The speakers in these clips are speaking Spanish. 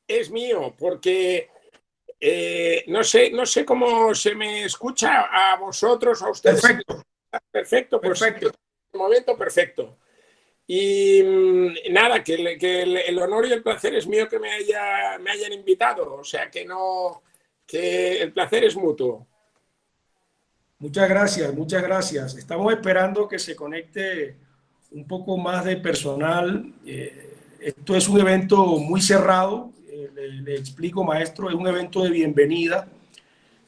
es mío, porque no sé cómo se me escucha a vosotros, a ustedes. Perfecto, Perfecto, pues perfecto. el momento perfecto. Y nada, que el honor y el placer es mío que me hayan invitado. O sea que no, que el placer es mutuo. Muchas gracias, muchas gracias. Estamos esperando que se conecte un poco más de personal. Esto es un evento muy cerrado. Le explico, maestro, es un evento de bienvenida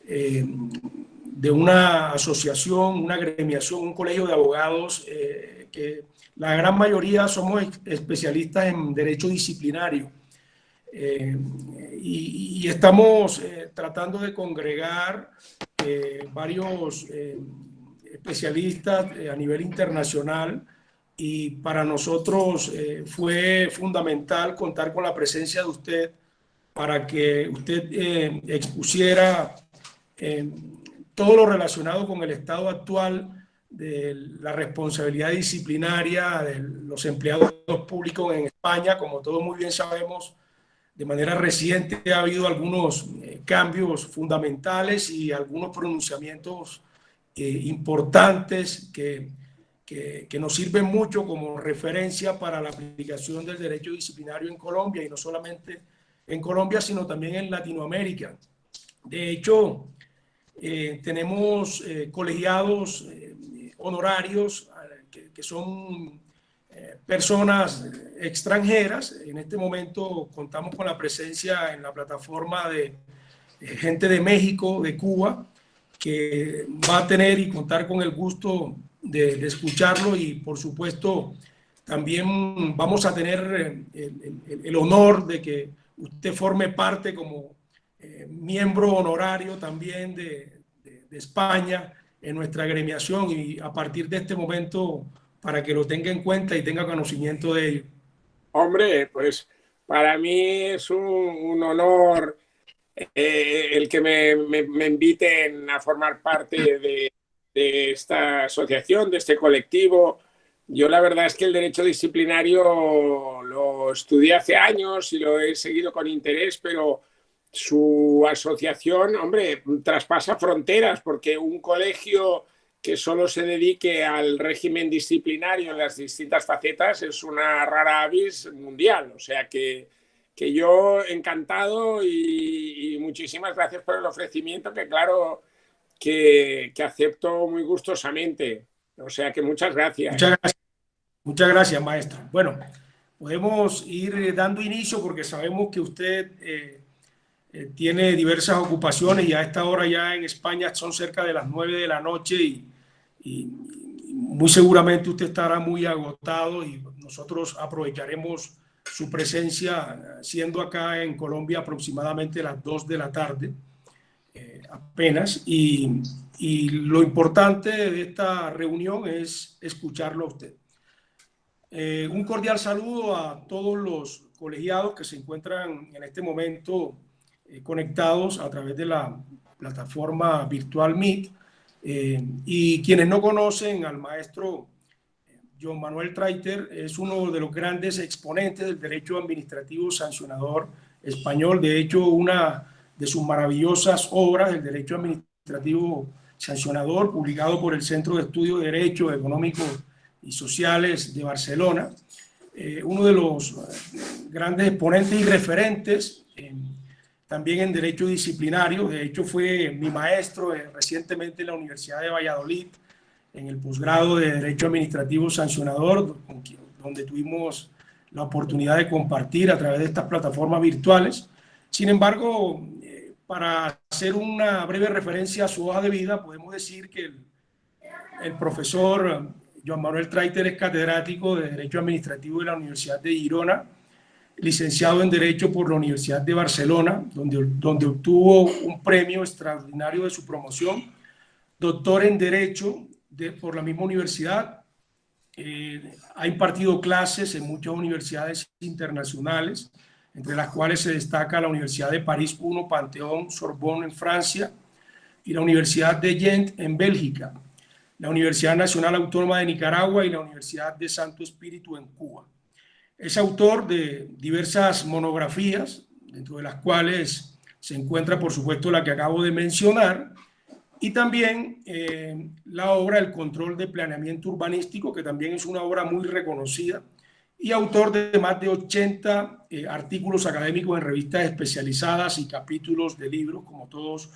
de una asociación, una gremiación, un colegio de abogados que la gran mayoría somos especialistas en derecho disciplinario. Eh, y estamos tratando de congregar varios especialistas a nivel internacional y para nosotros fue fundamental contar con la presencia de usted para que usted expusiera eh, todo lo relacionado con el estado actual de la responsabilidad disciplinaria de los empleados públicos en España. Como todos muy bien sabemos, de manera reciente ha habido algunos cambios fundamentales y algunos pronunciamientos importantes que nos sirven mucho como referencia para la aplicación del derecho disciplinario en Colombia, y no solamente en Colombia, sino también en Latinoamérica. De hecho, tenemos colegiados honorarios que son personas extranjeras. En este momento contamos con la presencia en la plataforma de gente de México, de Cuba, que va a tener y contar con el gusto de escucharlo, y por supuesto también vamos a tener el honor de que usted forme parte como miembro honorario también de España en nuestra agremiación, y a partir de este momento para que lo tenga en cuenta y tenga conocimiento de ello. Hombre, pues para mí es un honor el que me inviten a formar parte de esta asociación, de este colectivo. Yo la verdad es que el derecho disciplinario lo estudié hace años y lo he seguido con interés, pero su asociación, hombre, traspasa fronteras porque un colegio que solo se dedique al régimen disciplinario en las distintas facetas es una rara avis mundial. O sea que yo encantado y muchísimas gracias por el ofrecimiento, que claro que acepto muy gustosamente. O sea que muchas Muchas gracias. gracias, muchas gracias, maestro. Bueno, podemos ir dando inicio porque sabemos que usted tiene diversas ocupaciones y a esta hora ya en España son cerca de las 9 de la noche, y muy seguramente usted estará muy agotado, y nosotros aprovecharemos su presencia siendo acá en Colombia aproximadamente las 2 de la tarde apenas, y lo importante de esta reunión es escucharlo a usted. Un cordial saludo a todos los colegiados que se encuentran en este momento conectados a través de la plataforma virtual Meet, y quienes no conocen al maestro Joan Manuel Traiter, es uno de los grandes exponentes del derecho administrativo sancionador español. De hecho, una de sus maravillosas obras, el derecho administrativo sancionador, publicado por el Centro de Estudios de Derecho Económico y Sociales de Barcelona, uno de los grandes exponentes y referentes también en derecho disciplinario. De hecho, fue mi maestro recientemente en la Universidad de Valladolid, en el posgrado de Derecho Administrativo Sancionador, donde tuvimos la oportunidad de compartir a través de estas plataformas virtuales. Sin embargo, para hacer una breve referencia a su hoja de vida, podemos decir que el profesor Joan Manuel Traiter es catedrático de Derecho Administrativo de la Universidad de Girona, licenciado en Derecho por la Universidad de Barcelona, donde obtuvo un premio extraordinario de su promoción, doctor en Derecho por la misma universidad. Ha impartido clases en muchas universidades internacionales, entre las cuales se destaca la Universidad de París I, Panteón, Sorbonne en Francia, y la Universidad de Ghent en Bélgica, la Universidad Nacional Autónoma de Nicaragua y la Universidad de Santo Espíritu en Cuba. Es autor de diversas monografías dentro de las cuales se encuentra, por supuesto, la que acabo de mencionar, y también la obra El control de planeamiento urbanístico, que también es una obra muy reconocida, y autor de más de 80 artículos académicos en revistas especializadas y capítulos de libros, como todos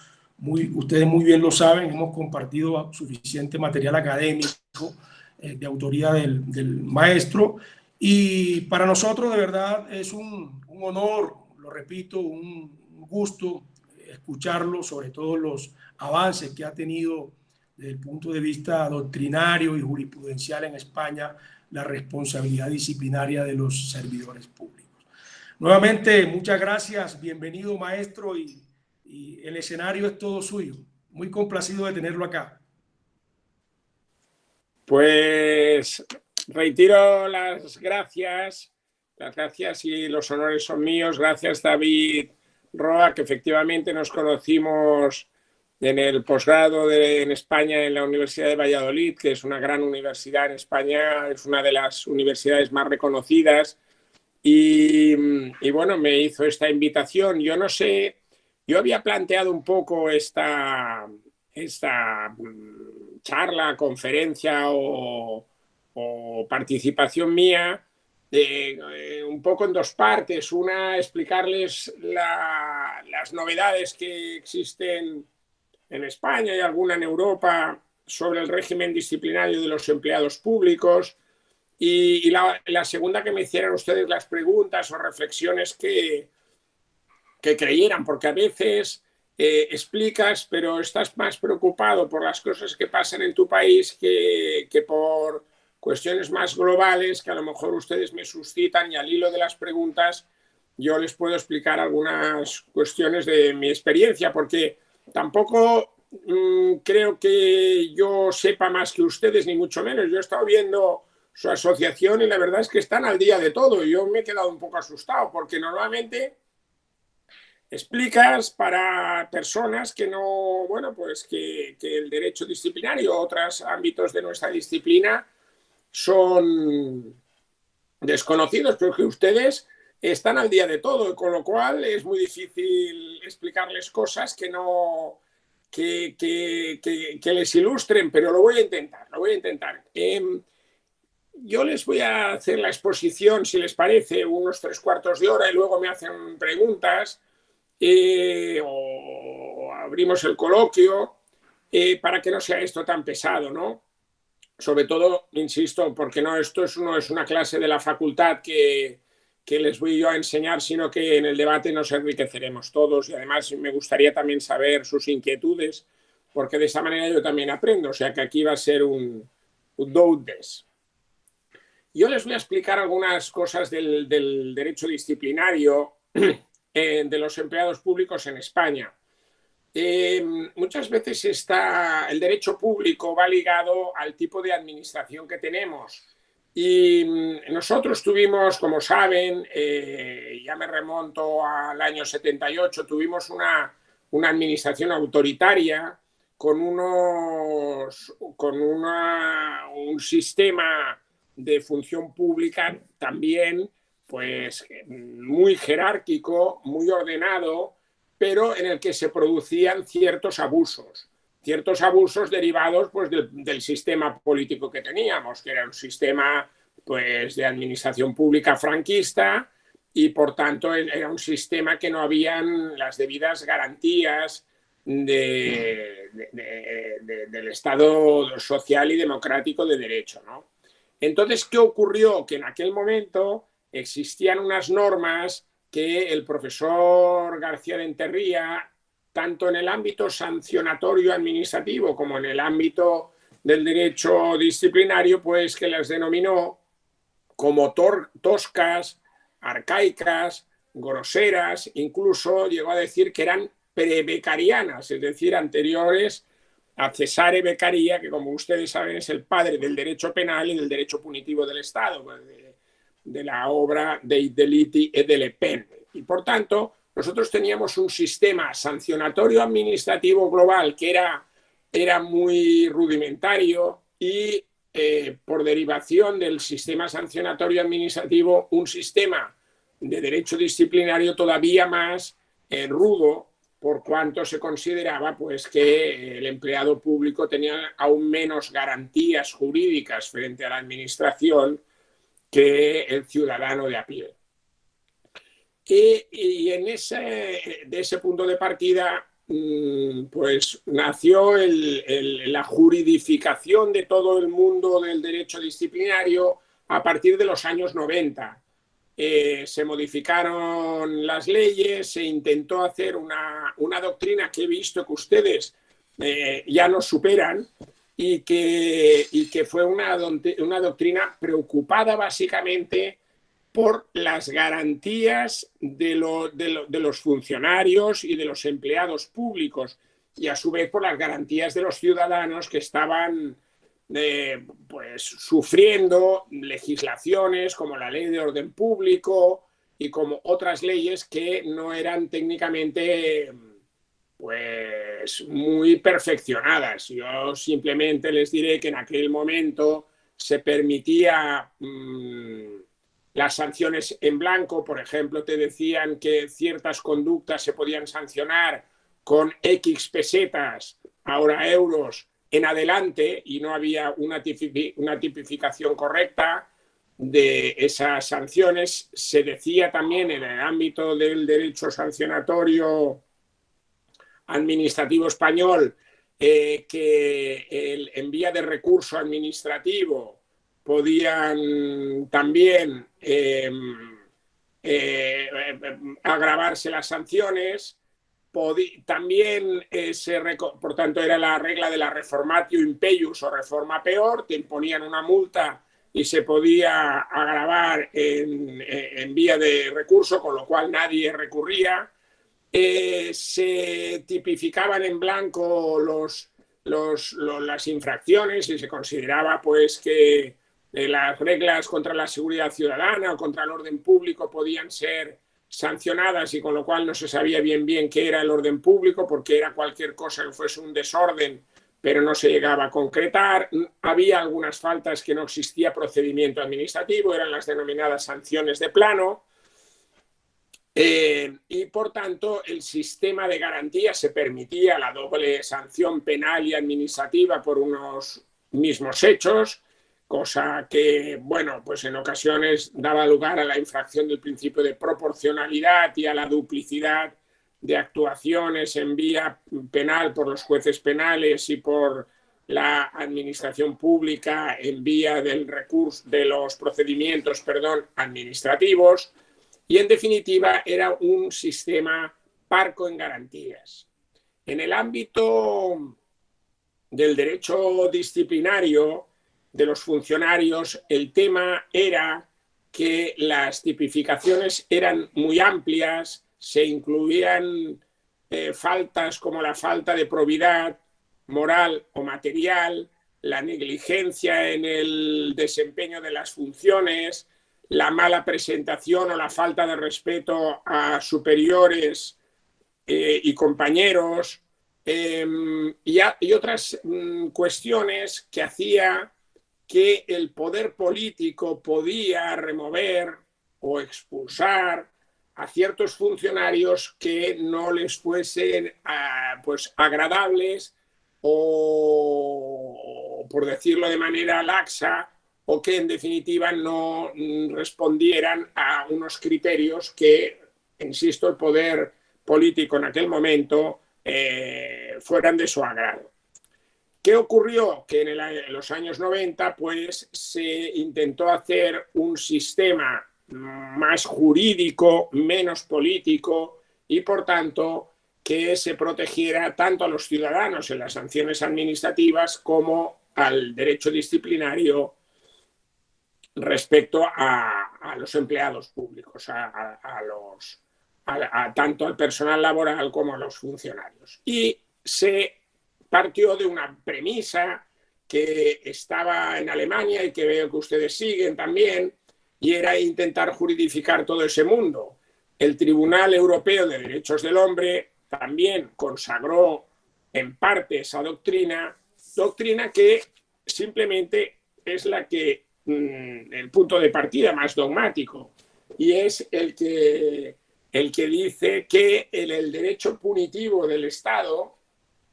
ustedes muy bien lo saben. Hemos compartido suficiente material académico de autoría del maestro, y para nosotros de verdad es un honor, lo repito, un gusto escucharlo, sobre todo los avances que ha tenido desde el punto de vista doctrinario y jurisprudencial en España la responsabilidad disciplinaria de los servidores públicos. Nuevamente, muchas gracias, bienvenido maestro, y el escenario es todo suyo. Muy complacido de tenerlo acá. Pues reitero las gracias y los honores son míos. Gracias, David Roa, que efectivamente nos conocimos en el posgrado en España en la Universidad de Valladolid, que es una gran universidad en España, es una de las universidades más reconocidas. Y bueno, me hizo esta invitación. Yo no sé, yo había planteado un poco esta charla, conferencia o participación mía un poco en dos partes. Una, explicarles las novedades que existen en España y alguna en Europa sobre el régimen disciplinario de los empleados públicos. Y la segunda, que me hicieran ustedes las preguntas o reflexiones que creyeran, porque a veces explicas, pero estás más preocupado por las cosas que pasan en tu país que por cuestiones más globales que a lo mejor ustedes me suscitan, y al hilo de las preguntas yo les puedo explicar algunas cuestiones de mi experiencia, porque tampoco creo que yo sepa más que ustedes, ni mucho menos. Yo he estado viendo su asociación y la verdad es que están al día de todo. Yo me he quedado un poco asustado, porque normalmente explicas para personas que no, bueno, pues que el derecho disciplinario, otros ámbitos de nuestra disciplina son desconocidos, pero que ustedes están al día de todo, con lo cual es muy difícil explicarles cosas que no que les ilustren, pero lo voy a intentar. Yo les voy a hacer la exposición, si les parece, unos 3/4 de hora, y luego me hacen preguntas o abrimos el coloquio, para que no sea esto tan pesado, ¿no? Sobre todo, insisto, porque esto no es una clase de la facultad que les voy yo a enseñar, sino que en el debate nos enriqueceremos todos, y además me gustaría también saber sus inquietudes, porque de esa manera yo también aprendo. O sea que aquí va a ser un do-des. Yo les voy a explicar algunas cosas del derecho disciplinario de los empleados públicos en España. Muchas veces el derecho público va ligado al tipo de administración que tenemos. Y nosotros tuvimos, como saben, ya me remonto al año 78, tuvimos una administración autoritaria con un sistema de función pública también, pues muy jerárquico, muy ordenado, pero en el que se producían ciertos abusos derivados, pues, del sistema político que teníamos, que era un sistema, pues, de administración pública franquista, y por tanto era un sistema que no habían las debidas garantías del Estado social y democrático de derecho, ¿no? Entonces, ¿qué ocurrió? Que en aquel momento existían unas normas que el profesor García de Enterría, tanto en el ámbito sancionatorio administrativo como en el ámbito del derecho disciplinario, pues que las denominó como toscas, arcaicas, groseras. Incluso llegó a decir que eran prebecarianas, es decir, anteriores a Cesare Beccaria, que, como ustedes saben, es el padre del derecho penal y del derecho punitivo del Estado, de la obra dei delitti e delle pene. Y por tanto, nosotros teníamos un sistema sancionatorio administrativo global que era muy rudimentario, y por derivación del sistema sancionatorio administrativo, un sistema de derecho disciplinario todavía más rudo, por cuanto se consideraba pues, que el empleado público tenía aún menos garantías jurídicas frente a la administración que el ciudadano de a pie. Y de ese punto de partida, pues nació la juridificación de todo el mundo del derecho disciplinario a partir de los años 90. Se modificaron las leyes, se intentó hacer una doctrina que he visto que ustedes ya nos superan y que fue una doctrina preocupada básicamente por las garantías de los funcionarios y de los empleados públicos y a su vez por las garantías de los ciudadanos que estaban pues, sufriendo legislaciones como la Ley de Orden Público y como otras leyes que no eran técnicamente pues, muy perfeccionadas. Yo simplemente les diré que en aquel momento se permitía las sanciones en blanco. Por ejemplo, te decían que ciertas conductas se podían sancionar con X pesetas, ahora euros, en adelante, y no había una tipificación correcta de esas sanciones. Se decía también en el ámbito del derecho sancionatorio administrativo español que en vía de recurso administrativo podían también agravarse las sanciones. También, por tanto, era la regla de la reformatio impeius o reforma peor, te imponían una multa y se podía agravar en vía de recurso, con lo cual nadie recurría. Se tipificaban en blanco las infracciones y se consideraba pues, que las reglas contra la seguridad ciudadana o contra el orden público podían ser sancionadas y con lo cual no se sabía bien qué era el orden público porque era cualquier cosa que fuese un desorden, pero no se llegaba a concretar. Había algunas faltas que no existía procedimiento administrativo, eran las denominadas sanciones de plano. Y por tanto el sistema de garantía se permitía la doble sanción penal y administrativa por unos mismos hechos, cosa que, bueno, pues en ocasiones daba lugar a la infracción del principio de proporcionalidad y a la duplicidad de actuaciones en vía penal por los jueces penales y por la administración pública en vía del recurso de los procedimientos, administrativos. Y en definitiva era un sistema parco en garantías. En el ámbito del derecho disciplinario de los funcionarios, el tema era que las tipificaciones eran muy amplias, se incluían faltas como la falta de probidad moral o material, la negligencia en el desempeño de las funciones, la mala presentación o la falta de respeto a superiores y compañeros y otras cuestiones que hacía que el poder político podía remover o expulsar a ciertos funcionarios que no les fuesen pues agradables o, por decirlo de manera laxa, o que en definitiva no respondieran a unos criterios que, insisto, el poder político en aquel momento fueran de su agrado. ¿Qué ocurrió? Que en los años 90 pues, se intentó hacer un sistema más jurídico, menos político y, por tanto, que se protegiera tanto a los ciudadanos en las sanciones administrativas como al derecho disciplinario respecto a los empleados públicos, tanto al personal laboral como a los funcionarios. Y se partió de una premisa que estaba en Alemania y que veo que ustedes siguen también, y era intentar juridificar todo ese mundo. El Tribunal Europeo de Derechos del Hombre también consagró en parte esa doctrina que simplemente es la que el punto de partida más dogmático. y es el que dice que el derecho punitivo del Estado,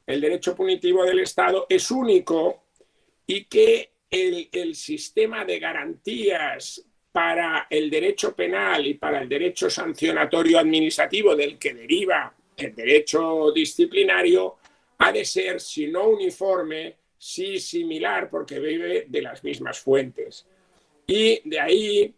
el derecho punitivo del Estado es único y que el sistema de garantías para el derecho penal y para el derecho sancionatorio administrativo del que deriva el derecho disciplinario ha de ser, si no uniforme, sí similar, porque bebe de las mismas fuentes. Y de ahí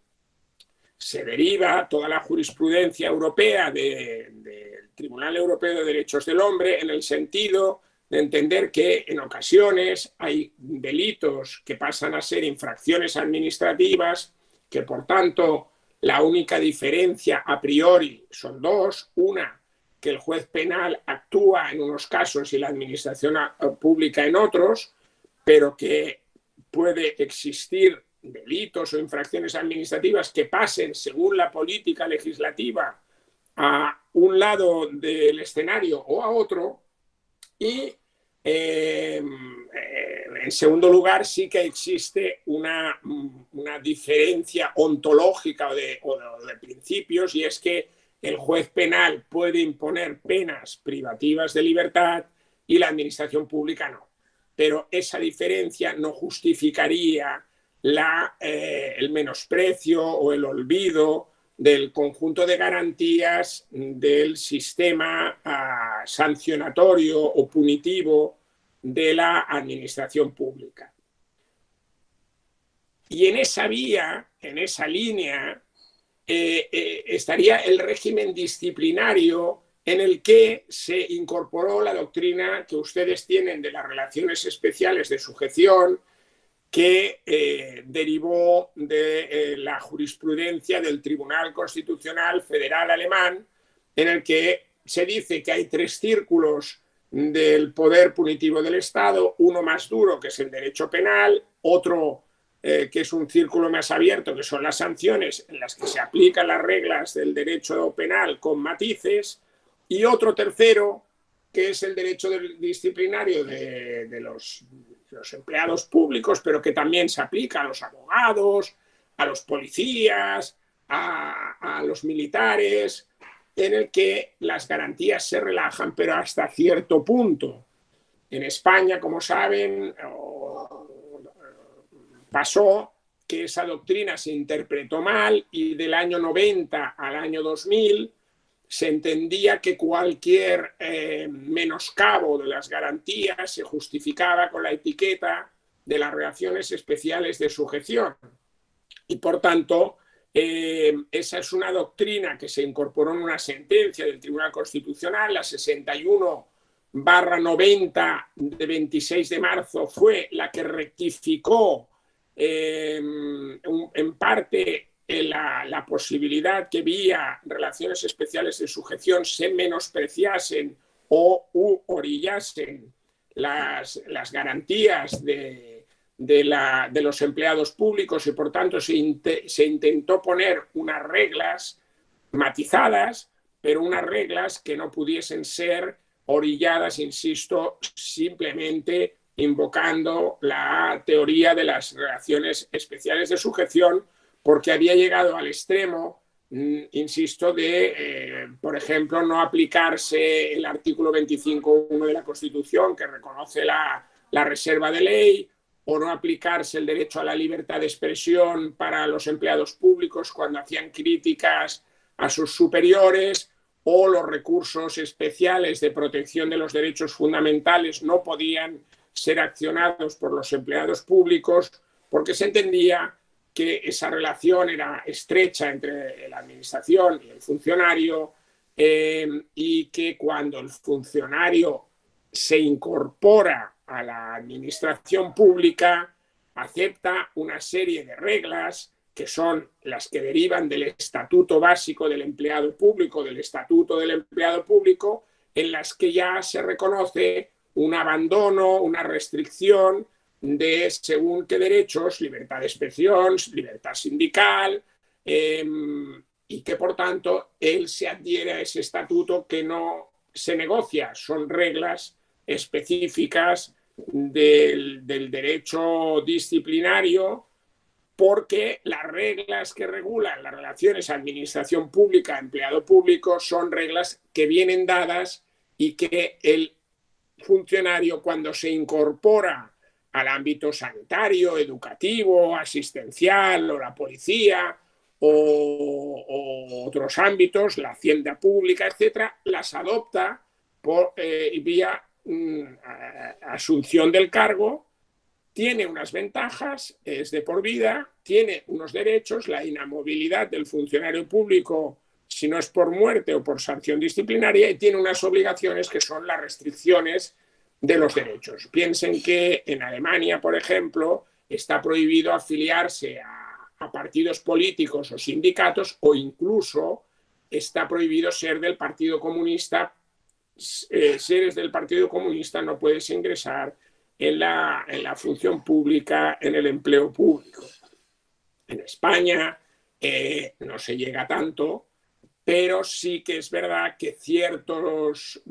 se deriva toda la jurisprudencia europea del Tribunal Europeo de Derechos del Hombre en el sentido de entender que en ocasiones hay delitos que pasan a ser infracciones administrativas, que por tanto la única diferencia a priori son dos. Una, que el juez penal actúa en unos casos y la administración pública en otros, pero que puede existir delitos o infracciones administrativas que pasen según la política legislativa a un lado del escenario o a otro. Y en segundo lugar, sí que existe una diferencia ontológica o de principios, y es que el juez penal puede imponer penas privativas de libertad y la administración pública no. Pero esa diferencia no justificaría el menosprecio o el olvido del conjunto de garantías del sistema sancionatorio o punitivo de la administración pública. Y en esa vía, en esa línea, estaría el régimen disciplinario en el que se incorporó la doctrina que ustedes tienen de las relaciones especiales de sujeción, que derivó de la jurisprudencia del Tribunal Constitucional Federal Alemán, en el que se dice que hay tres círculos del poder punitivo del Estado, uno más duro, que es el derecho penal, otro que es un círculo más abierto, que son las sanciones, en las que se aplican las reglas del derecho penal con matices, y otro tercero, que es el derecho disciplinario de los empleados públicos, pero que también se aplica a los abogados, a los policías, a los militares, en el que las garantías se relajan, pero hasta cierto punto. En España, como saben, pasó que esa doctrina se interpretó mal y del año 90 al año 2000 se entendía que cualquier menoscabo de las garantías se justificaba con la etiqueta de las relaciones especiales de sujeción. Y por tanto, esa es una doctrina que se incorporó en una sentencia del Tribunal Constitucional, la 61/90 de 26 de marzo, fue la que rectificó en parte la posibilidad que vía relaciones especiales de sujeción se menospreciasen o orillasen las garantías de los empleados públicos, y por tanto se intentó poner unas reglas matizadas, pero unas reglas que no pudiesen ser orilladas, insisto, simplemente invocando la teoría de las relaciones especiales de sujeción, porque había llegado al extremo, insisto, de, por ejemplo, no aplicarse el artículo 25.1 de la Constitución, que reconoce la reserva de ley, o no aplicarse el derecho a la libertad de expresión para los empleados públicos cuando hacían críticas a sus superiores, o los recursos especiales de protección de los derechos fundamentales no podían ser accionados por los empleados públicos, porque se entendía que esa relación era estrecha entre la administración y el funcionario, y que cuando el funcionario se incorpora a la administración pública acepta una serie de reglas que son las que derivan del Estatuto Básico del Empleado Público, del Estatuto del Empleado Público, en las que ya se reconoce un abandono, una restricción de según qué derechos, libertad de expresión, libertad sindical, y que por tanto él se adhiere a ese estatuto que no se negocia, son reglas específicas del derecho disciplinario porque las reglas que regulan las relaciones administración pública-empleado público son reglas que vienen dadas y que el funcionario, cuando se incorpora al ámbito sanitario, educativo, asistencial o la policía o otros ámbitos, la hacienda pública, etcétera, las adopta por vía asunción del cargo. Tiene unas ventajas, es de por vida, tiene unos derechos, la inamovilidad del funcionario público si no es por muerte o por sanción disciplinaria, y tiene unas obligaciones que son las restricciones de los derechos. Piensen que en Alemania, por ejemplo, está prohibido afiliarse a partidos políticos o sindicatos, o incluso está prohibido ser del Partido Comunista. Si eres del Partido Comunista no puedes ingresar en la función pública, en el empleo público. En España no se llega tanto, pero sí que es verdad que ciertos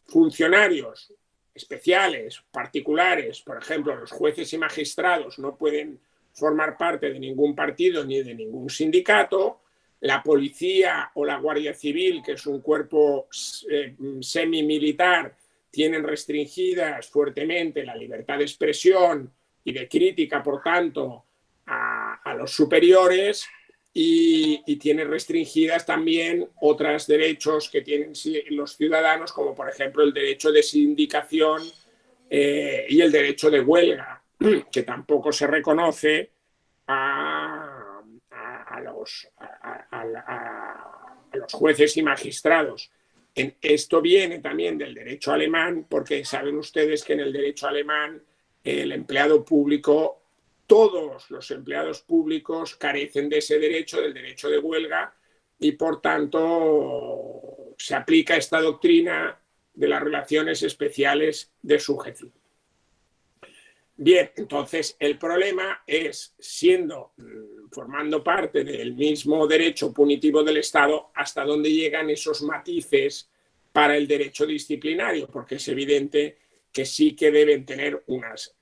funcionarios especiales, particulares, por ejemplo, los jueces y magistrados no pueden formar parte de ningún partido ni de ningún sindicato. La policía o la Guardia Civil, que es un cuerpo semimilitar, tienen restringidas fuertemente la libertad de expresión y de crítica, por tanto, a los superiores, y tienen restringidas también otros derechos que tienen los ciudadanos, como por ejemplo el derecho de sindicación y el derecho de huelga, que tampoco se reconoce a los jueces y magistrados. Esto viene también del derecho alemán, porque saben ustedes que en el derecho alemán el empleado público, todos los empleados públicos carecen de ese derecho, del derecho de huelga, y por tanto se aplica esta doctrina de las relaciones especiales de sujeción. Bien, entonces el problema es, formando parte del mismo derecho punitivo del Estado, hasta dónde llegan esos matices para el derecho disciplinario, porque es evidente que sí que deben tener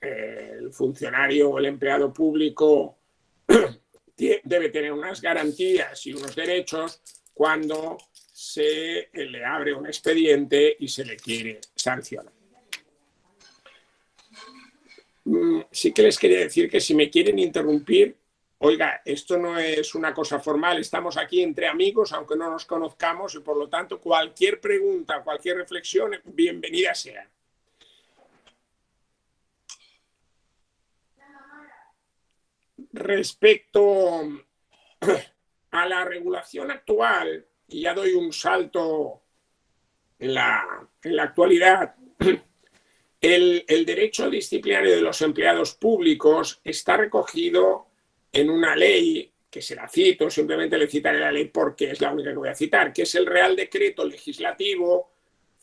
el funcionario o el empleado público debe tener unas garantías y unos derechos cuando se le abre un expediente y se le quiere sancionar. Sí que les quería decir que si me quieren interrumpir, oiga, esto no es una cosa formal, estamos aquí entre amigos, aunque no nos conozcamos, y por lo tanto cualquier pregunta, cualquier reflexión, bienvenida sea. Respecto a la regulación actual, y ya doy un salto en la actualidad, el derecho disciplinario de los empleados públicos está recogido en una ley, que se la cito, simplemente le citaré la ley porque es la única que voy a citar, que es el Real Decreto Legislativo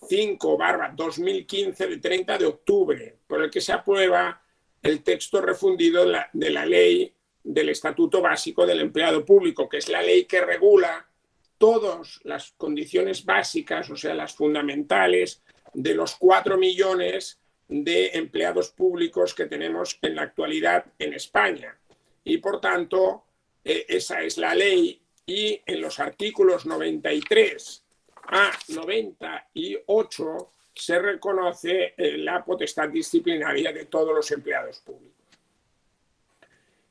5/2015 de 30 de octubre, por el que se aprueba el texto refundido de la ley del Estatuto Básico del Empleado Público, que es la ley que regula todas las condiciones básicas, o sea, las fundamentales, de los 4 millones de empleados públicos que tenemos en la actualidad en España. Y por tanto, esa es la ley, y en los artículos 93 a 98 se reconoce la potestad disciplinaria de todos los empleados públicos.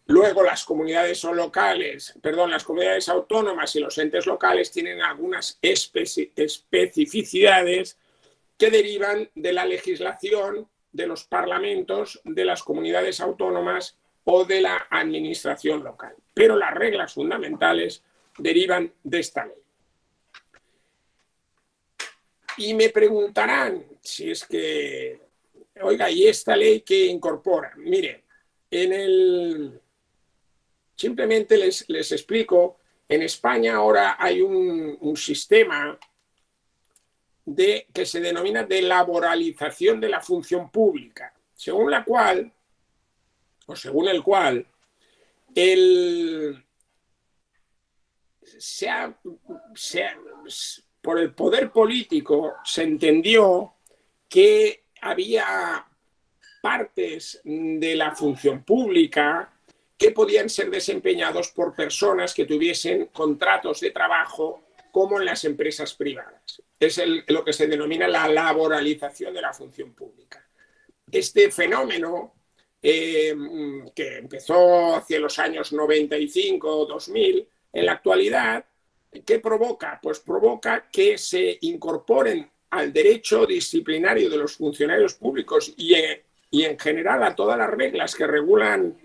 Luego las comunidades autónomas y los entes locales tienen algunas especificidades que derivan de la legislación de los parlamentos de las comunidades autónomas o de la administración local. Pero las reglas fundamentales derivan de esta ley. Y me preguntarán si es que, oiga, ¿y esta ley qué incorpora? Mire, simplemente les explico, en España ahora hay un sistema que se denomina de laboralización de la función pública, según el cual por el poder político se entendió que había partes de la función pública que podían ser desempeñados por personas que tuviesen contratos de trabajo como en las empresas privadas. Es lo que se denomina la laboralización de la función pública. Este fenómeno, que empezó hacia los años 95 o 2000, en la actualidad, ¿qué provoca? Pues provoca que se incorporen al derecho disciplinario de los funcionarios públicos y en general a todas las reglas que regulan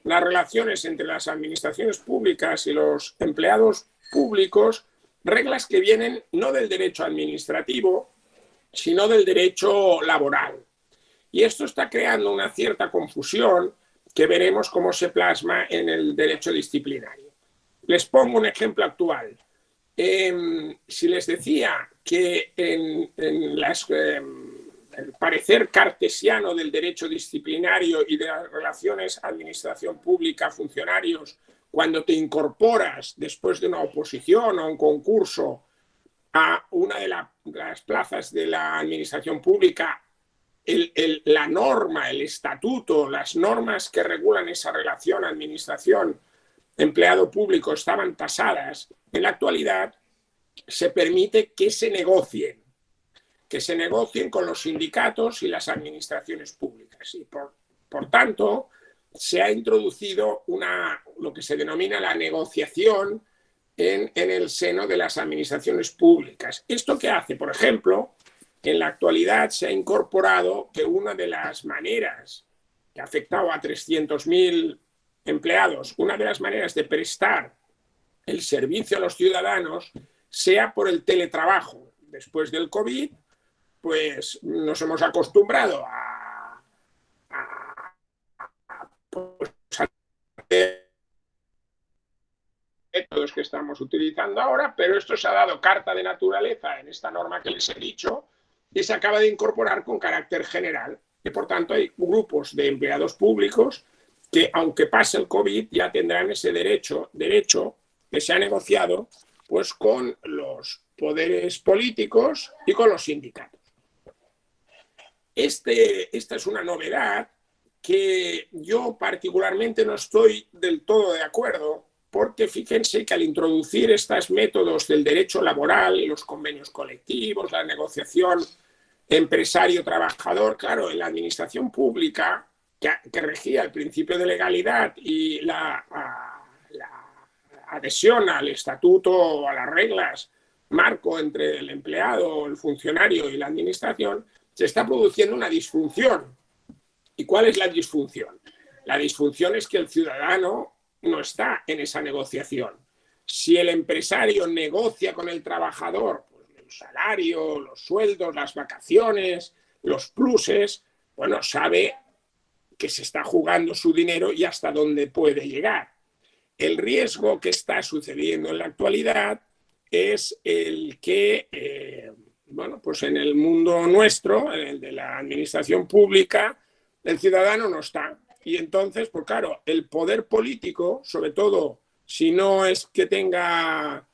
las relaciones entre las administraciones públicas y los empleados públicos, reglas que vienen no del derecho administrativo, sino del derecho laboral. Y esto está creando una cierta confusión que veremos cómo se plasma en el derecho disciplinario. Les pongo un ejemplo actual. Si les decía que en el parecer cartesiano del derecho disciplinario y de las relaciones administración pública, funcionarios, cuando te incorporas después de una oposición o un concurso a una de las plazas de la administración pública, la norma, el estatuto, las normas que regulan esa relación administración empleado público estaban tasadas. En la actualidad se permite que se negocien con los sindicatos y las administraciones públicas. Y por tanto, se ha introducido lo que se denomina la negociación en el seno de las administraciones públicas. ¿Esto qué hace? Por ejemplo, en la actualidad se ha incorporado que una de las maneras que ha afectado a 300.000 empleados, una de las maneras de prestar el servicio a los ciudadanos sea por el teletrabajo. Después del COVID, pues nos hemos acostumbrado a métodos que estamos utilizando ahora, pero esto se ha dado carta de naturaleza en esta norma que les he dicho y se acaba de incorporar con carácter general. Y por tanto hay grupos de empleados públicos que, aunque pase el COVID, ya tendrán ese derecho que se ha negociado pues con los poderes políticos y con los sindicatos. Esta es una novedad que yo particularmente no estoy del todo de acuerdo, porque fíjense que al introducir estos métodos del derecho laboral, los convenios colectivos, la negociación empresario-trabajador, claro, en la administración pública, que regía el principio de legalidad y la adhesión al estatuto o a las reglas marco entre el empleado, el funcionario y la administración, se está produciendo una disfunción. ¿Y cuál es la disfunción? La disfunción es que el ciudadano no está en esa negociación. Si el empresario negocia con el trabajador pues, el salario, los sueldos, las vacaciones, los pluses, bueno, sabe que se está jugando su dinero y hasta dónde puede llegar. El riesgo que está sucediendo en la actualidad es el que, bueno, pues en el mundo nuestro, en el de la administración pública, el ciudadano no está. Y entonces, pues claro, el poder político, sobre todo si no es que tenga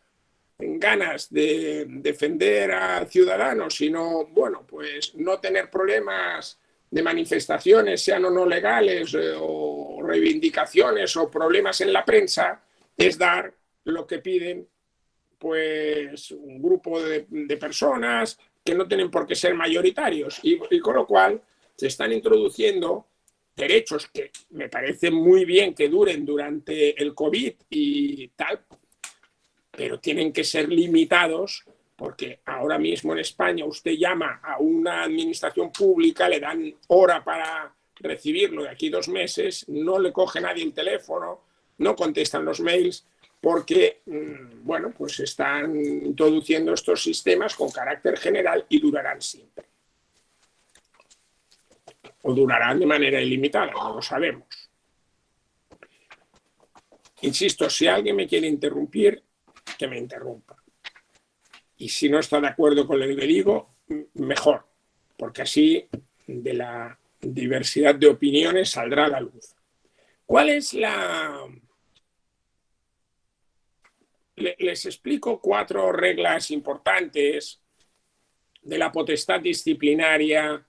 ganas de defender al ciudadano, sino, bueno, pues no tener problemas de manifestaciones, sean o no legales, o reivindicaciones o problemas en la prensa, es dar lo que piden pues un grupo de personas que no tienen por qué ser mayoritarios y con lo cual se están introduciendo derechos que me parece muy bien que duren durante el COVID y tal, pero tienen que ser limitados porque ahora mismo en España usted llama a una administración pública, le dan hora para recibirlo de aquí 2 meses, no le coge nadie el teléfono, no contestan los mails, porque, bueno, pues están introduciendo estos sistemas con carácter general y durarán siempre. O durarán de manera ilimitada, no lo sabemos. Insisto, si alguien me quiere interrumpir, que me interrumpa. Y si no está de acuerdo con lo que digo, mejor, porque así de la diversidad de opiniones saldrá a la luz. ¿Cuál es la...? Les explico 4 reglas importantes de la potestad disciplinaria.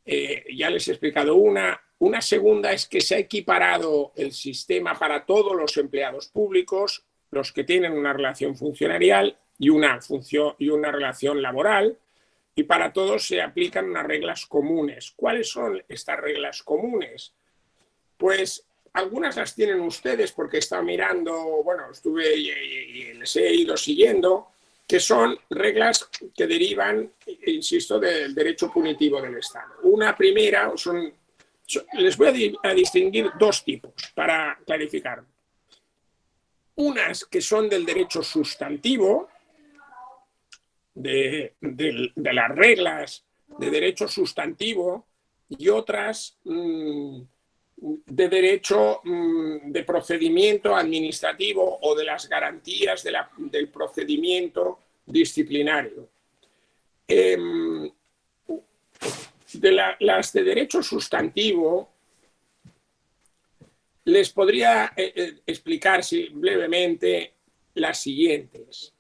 Ya les he explicado una. Una segunda es que se ha equiparado el sistema para todos los empleados públicos, los que tienen una relación funcionarial y una relación laboral, y para todos se aplican unas reglas comunes. ¿Cuáles son estas reglas comunes? Pues algunas las tienen ustedes porque he estado mirando, bueno, estuve y les he ido siguiendo, que son reglas que derivan, insisto, del derecho punitivo del Estado. Una primera les voy a distinguir dos tipos para clarificar. Unas que son del derecho sustantivo, de las reglas de derecho sustantivo, y otras de derecho de procedimiento administrativo o de las garantías del procedimiento disciplinario. Las de derecho sustantivo les podría explicar brevemente las siguientes.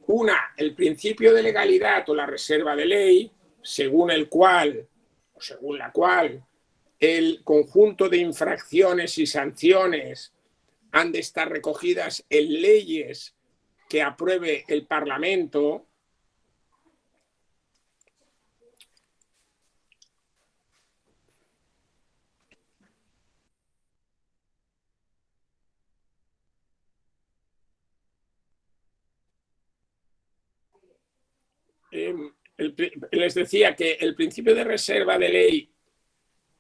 Una, el principio de legalidad o la reserva de ley, según la cual el conjunto de infracciones y sanciones han de estar recogidas en leyes que apruebe el Parlamento. Les decía que el principio de reserva de ley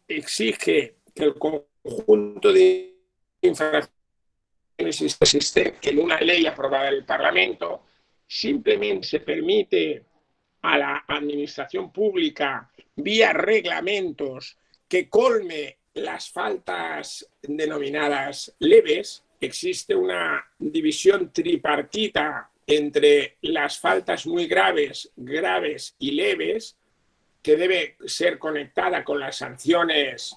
exige que el conjunto de infracciones existe en una ley aprobada en el Parlamento. Simplemente se permite a la administración pública, vía reglamentos, que colme las faltas denominadas leves. Existe una división tripartita entre las faltas muy graves, graves y leves, que debe ser conectada con las sanciones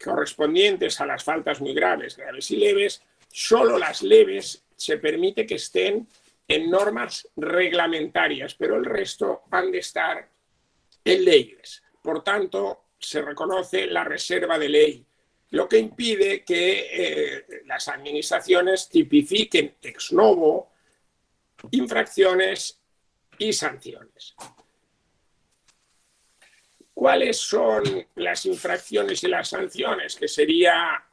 correspondientes a las faltas muy graves, graves y leves. Solo las leves se permite que estén en normas reglamentarias, pero el resto han de estar en leyes. Por tanto, se reconoce la reserva de ley, lo que impide que las administraciones tipifiquen ex novo infracciones y sanciones. ¿Cuáles son las infracciones y las sanciones? Que sería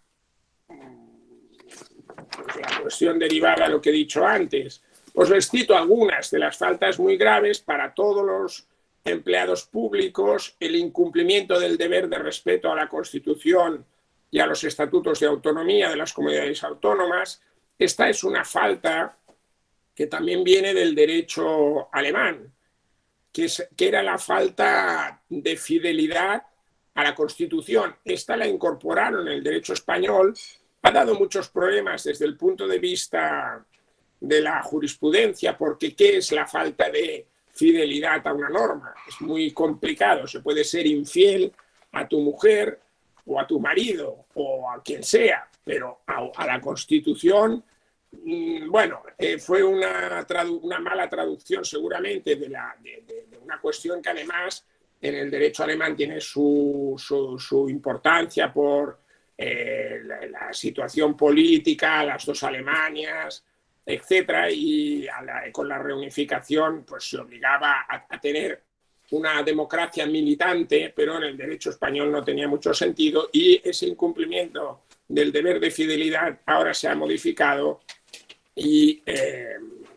la cuestión derivada de lo que he dicho antes. Os les cito algunas de las faltas muy graves para todos los empleados públicos: el incumplimiento del deber de respeto a la Constitución y a los estatutos de autonomía de las comunidades autónomas. Esta es una falta que también viene del derecho alemán, que era la falta de fidelidad a la Constitución. Esta la incorporaron en el derecho español. Ha dado muchos problemas desde el punto de vista de la jurisprudencia, porque ¿qué es la falta de fidelidad a una norma? Es muy complicado. Se puede ser infiel a tu mujer o a tu marido o a quien sea, pero a la Constitución, bueno, fue una mala traducción seguramente de una cuestión que además en el derecho alemán tiene su importancia por la situación política, las dos Alemanias, etcétera, y con la reunificación pues se obligaba a tener una democracia militante, pero en el derecho español no tenía mucho sentido, y ese incumplimiento del deber de fidelidad ahora se ha modificado y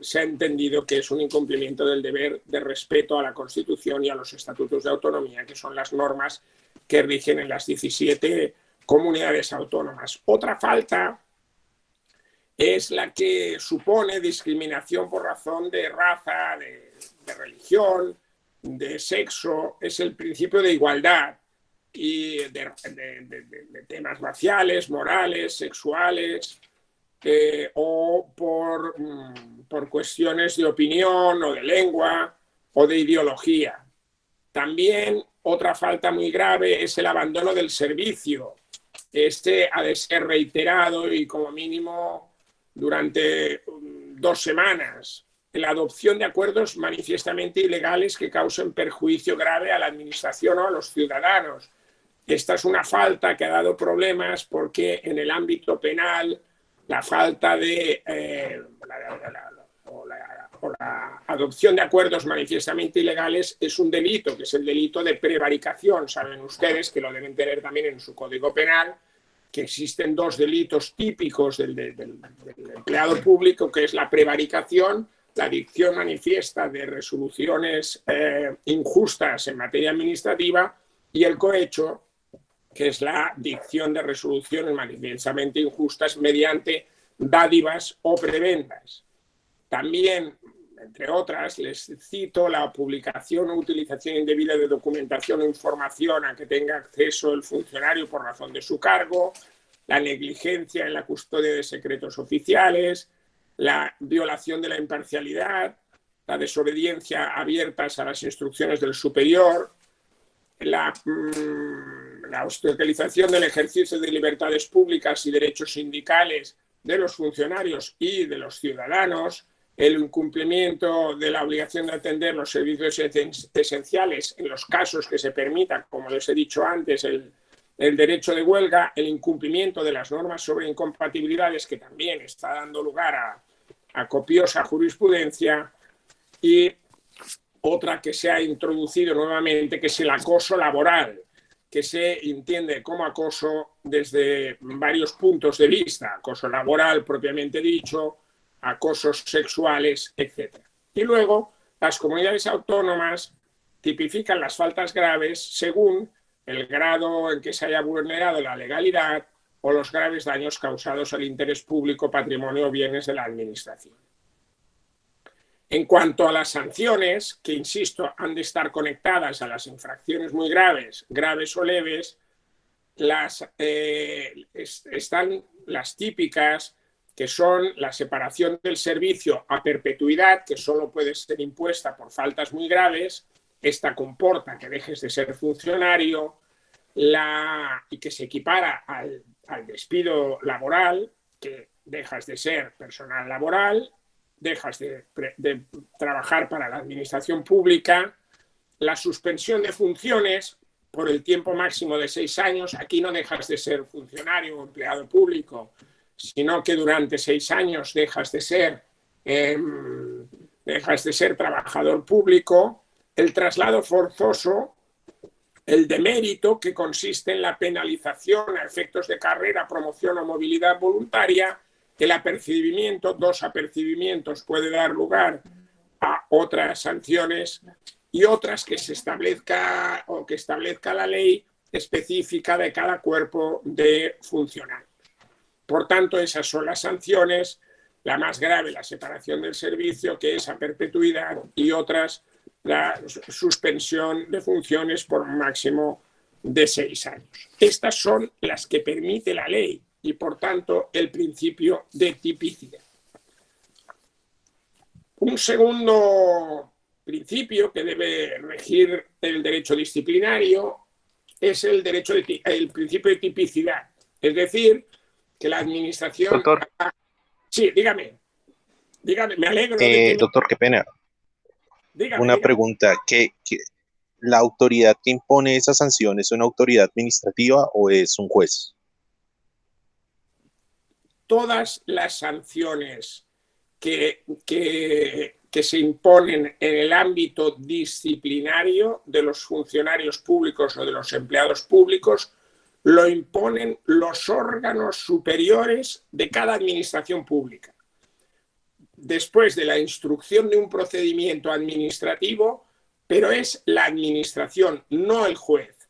se ha entendido que es un incumplimiento del deber de respeto a la Constitución y a los estatutos de autonomía, que son las normas que rigen en las 17 comunidades autónomas. Otra falta es la que supone discriminación por razón de raza, de religión, de sexo. Es el principio de igualdad y de temas raciales, morales, sexuales, o por cuestiones de opinión o de lengua o de ideología. También otra falta muy grave es el abandono del servicio. Este ha de ser reiterado y como mínimo durante 2 semanas. La adopción de acuerdos manifiestamente ilegales que causen perjuicio grave a la administración o a los ciudadanos. Esta es una falta que ha dado problemas porque en el ámbito penal la falta de la adopción de acuerdos manifiestamente ilegales es un delito, que es el delito de prevaricación. Saben ustedes que lo deben tener también en su Código Penal, que existen dos delitos típicos del empleado público, que es la prevaricación, la dicción manifiesta de resoluciones injustas en materia administrativa, y el cohecho, que es la dicción de resoluciones manifiestamente injustas mediante dádivas o prebendas. También, entre otras, les cito la publicación o utilización indebida de documentación o información a que tenga acceso el funcionario por razón de su cargo, la negligencia en la custodia de secretos oficiales, la violación de la imparcialidad, la desobediencia abiertas a las instrucciones del superior, la obstaculización del ejercicio de libertades públicas y derechos sindicales de los funcionarios y de los ciudadanos, el incumplimiento de la obligación de atender los servicios esenciales en los casos que se permita, como les he dicho antes, el derecho de huelga, el incumplimiento de las normas sobre incompatibilidades, que también está dando lugar a copiosa jurisprudencia, y otra que se ha introducido nuevamente, que es el acoso laboral, que se entiende como acoso desde varios puntos de vista: acoso laboral propiamente dicho, acosos sexuales, etc. Y luego las comunidades autónomas tipifican las faltas graves según el grado en que se haya vulnerado la legalidad o los graves daños causados al interés público, patrimonio o bienes de la administración. En cuanto a las sanciones, que insisto, han de estar conectadas a las infracciones muy graves, graves o leves, están las típicas, que son la separación del servicio a perpetuidad, que solo puede ser impuesta por faltas muy graves. Esta comporta que dejes de ser funcionario, y que se equipara al despido laboral, que dejas de ser personal laboral, dejas de trabajar para la administración pública, la suspensión de funciones por el tiempo máximo de 6 años. Aquí no dejas de ser funcionario o empleado público, sino que durante 6 años dejas de ser trabajador público. El traslado forzoso, el demérito, que consiste en la penalización a efectos de carrera, promoción o movilidad voluntaria. El apercibimiento, 2 apercibimientos puede dar lugar a otras sanciones, y otras que se establezca o que establezca la ley específica de cada cuerpo de funcionarios. Por tanto, esas son las sanciones. La más grave, la separación del servicio, que es a perpetuidad, y otras, la suspensión de funciones por un máximo de 6 años. Estas son las que permite la ley y, por tanto, el principio de tipicidad. Un segundo principio que debe regir el derecho disciplinario es el principio de tipicidad. Es decir, que la administración... Doctor. Sí, dígame, me alegro de que... Doctor, qué pena. Dígame. Pregunta, ¿que la autoridad que impone esas sanciones es una autoridad administrativa o es un juez? Todas las sanciones que se imponen en el ámbito disciplinario de los funcionarios públicos o de los empleados públicos lo imponen los órganos superiores de cada administración pública. Después de la instrucción de un procedimiento administrativo, pero es la administración, no el juez.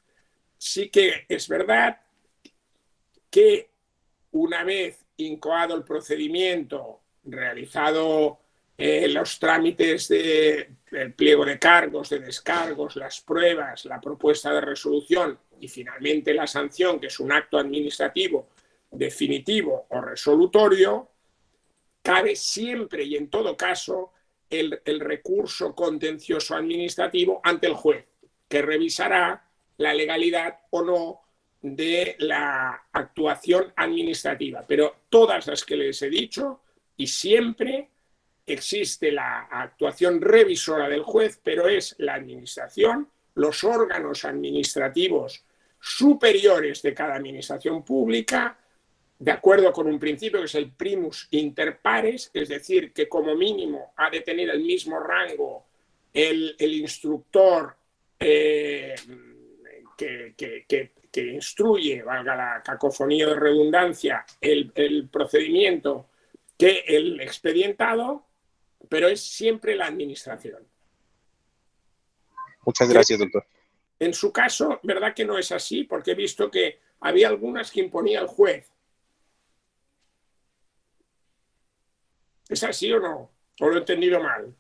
Sí que es verdad que una vez incoado el procedimiento, realizado los trámites del pliego de cargos, de descargos, las pruebas, la propuesta de resolución y finalmente la sanción, que es un acto administrativo definitivo o resolutorio, cabe siempre y en todo caso el recurso contencioso administrativo ante el juez, que revisará la legalidad o no de la actuación administrativa. Pero todas las que les he dicho, y siempre existe la actuación revisora del juez, pero es la administración, los órganos administrativos superiores de cada administración pública, de acuerdo con un principio que es el primus inter pares, es decir, que como mínimo ha de tener el mismo rango el instructor que instruye, valga la cacofonía de redundancia, el procedimiento que el expedientado, pero es siempre la administración. Muchas gracias, doctor. En su caso, ¿verdad que no es así? Porque he visto que había algunas que imponía el juez. ¿Es así o no? ¿O lo he entendido mal?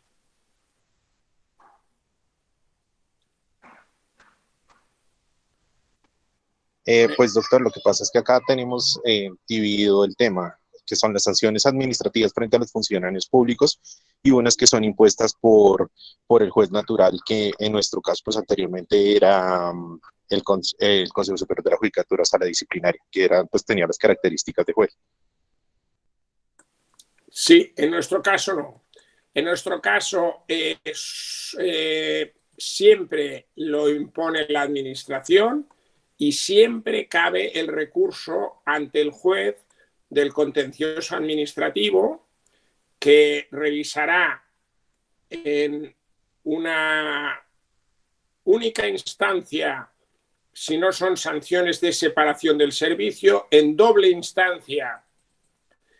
Pues doctor, lo que pasa es que acá tenemos dividido el tema, que son las sanciones administrativas frente a los funcionarios públicos y unas que son impuestas por el juez natural, que en nuestro caso pues anteriormente era el Consejo Superior de la Judicatura, hasta la disciplinaria, que era, pues tenía las características de juez. Sí, en nuestro caso no. En nuestro caso siempre lo impone la administración y siempre cabe el recurso ante el juez del contencioso administrativo, que revisará en una única instancia si no son sanciones de separación del servicio, en doble instancia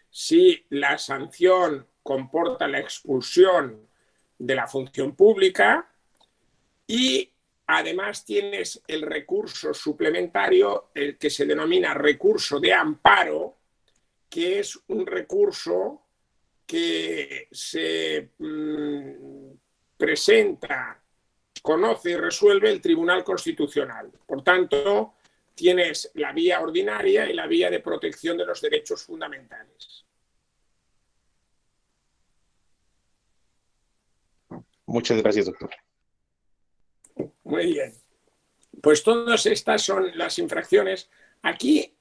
si la sanción comporta la expulsión de la función pública, y además tienes el recurso suplementario, el que se denomina recurso de amparo, que es un recurso que se presenta, conoce y resuelve el Tribunal Constitucional. Por tanto, tienes la vía ordinaria y la vía de protección de los derechos fundamentales. Muchas gracias, doctor. Muy bien. Pues todas estas son las infracciones. Aquí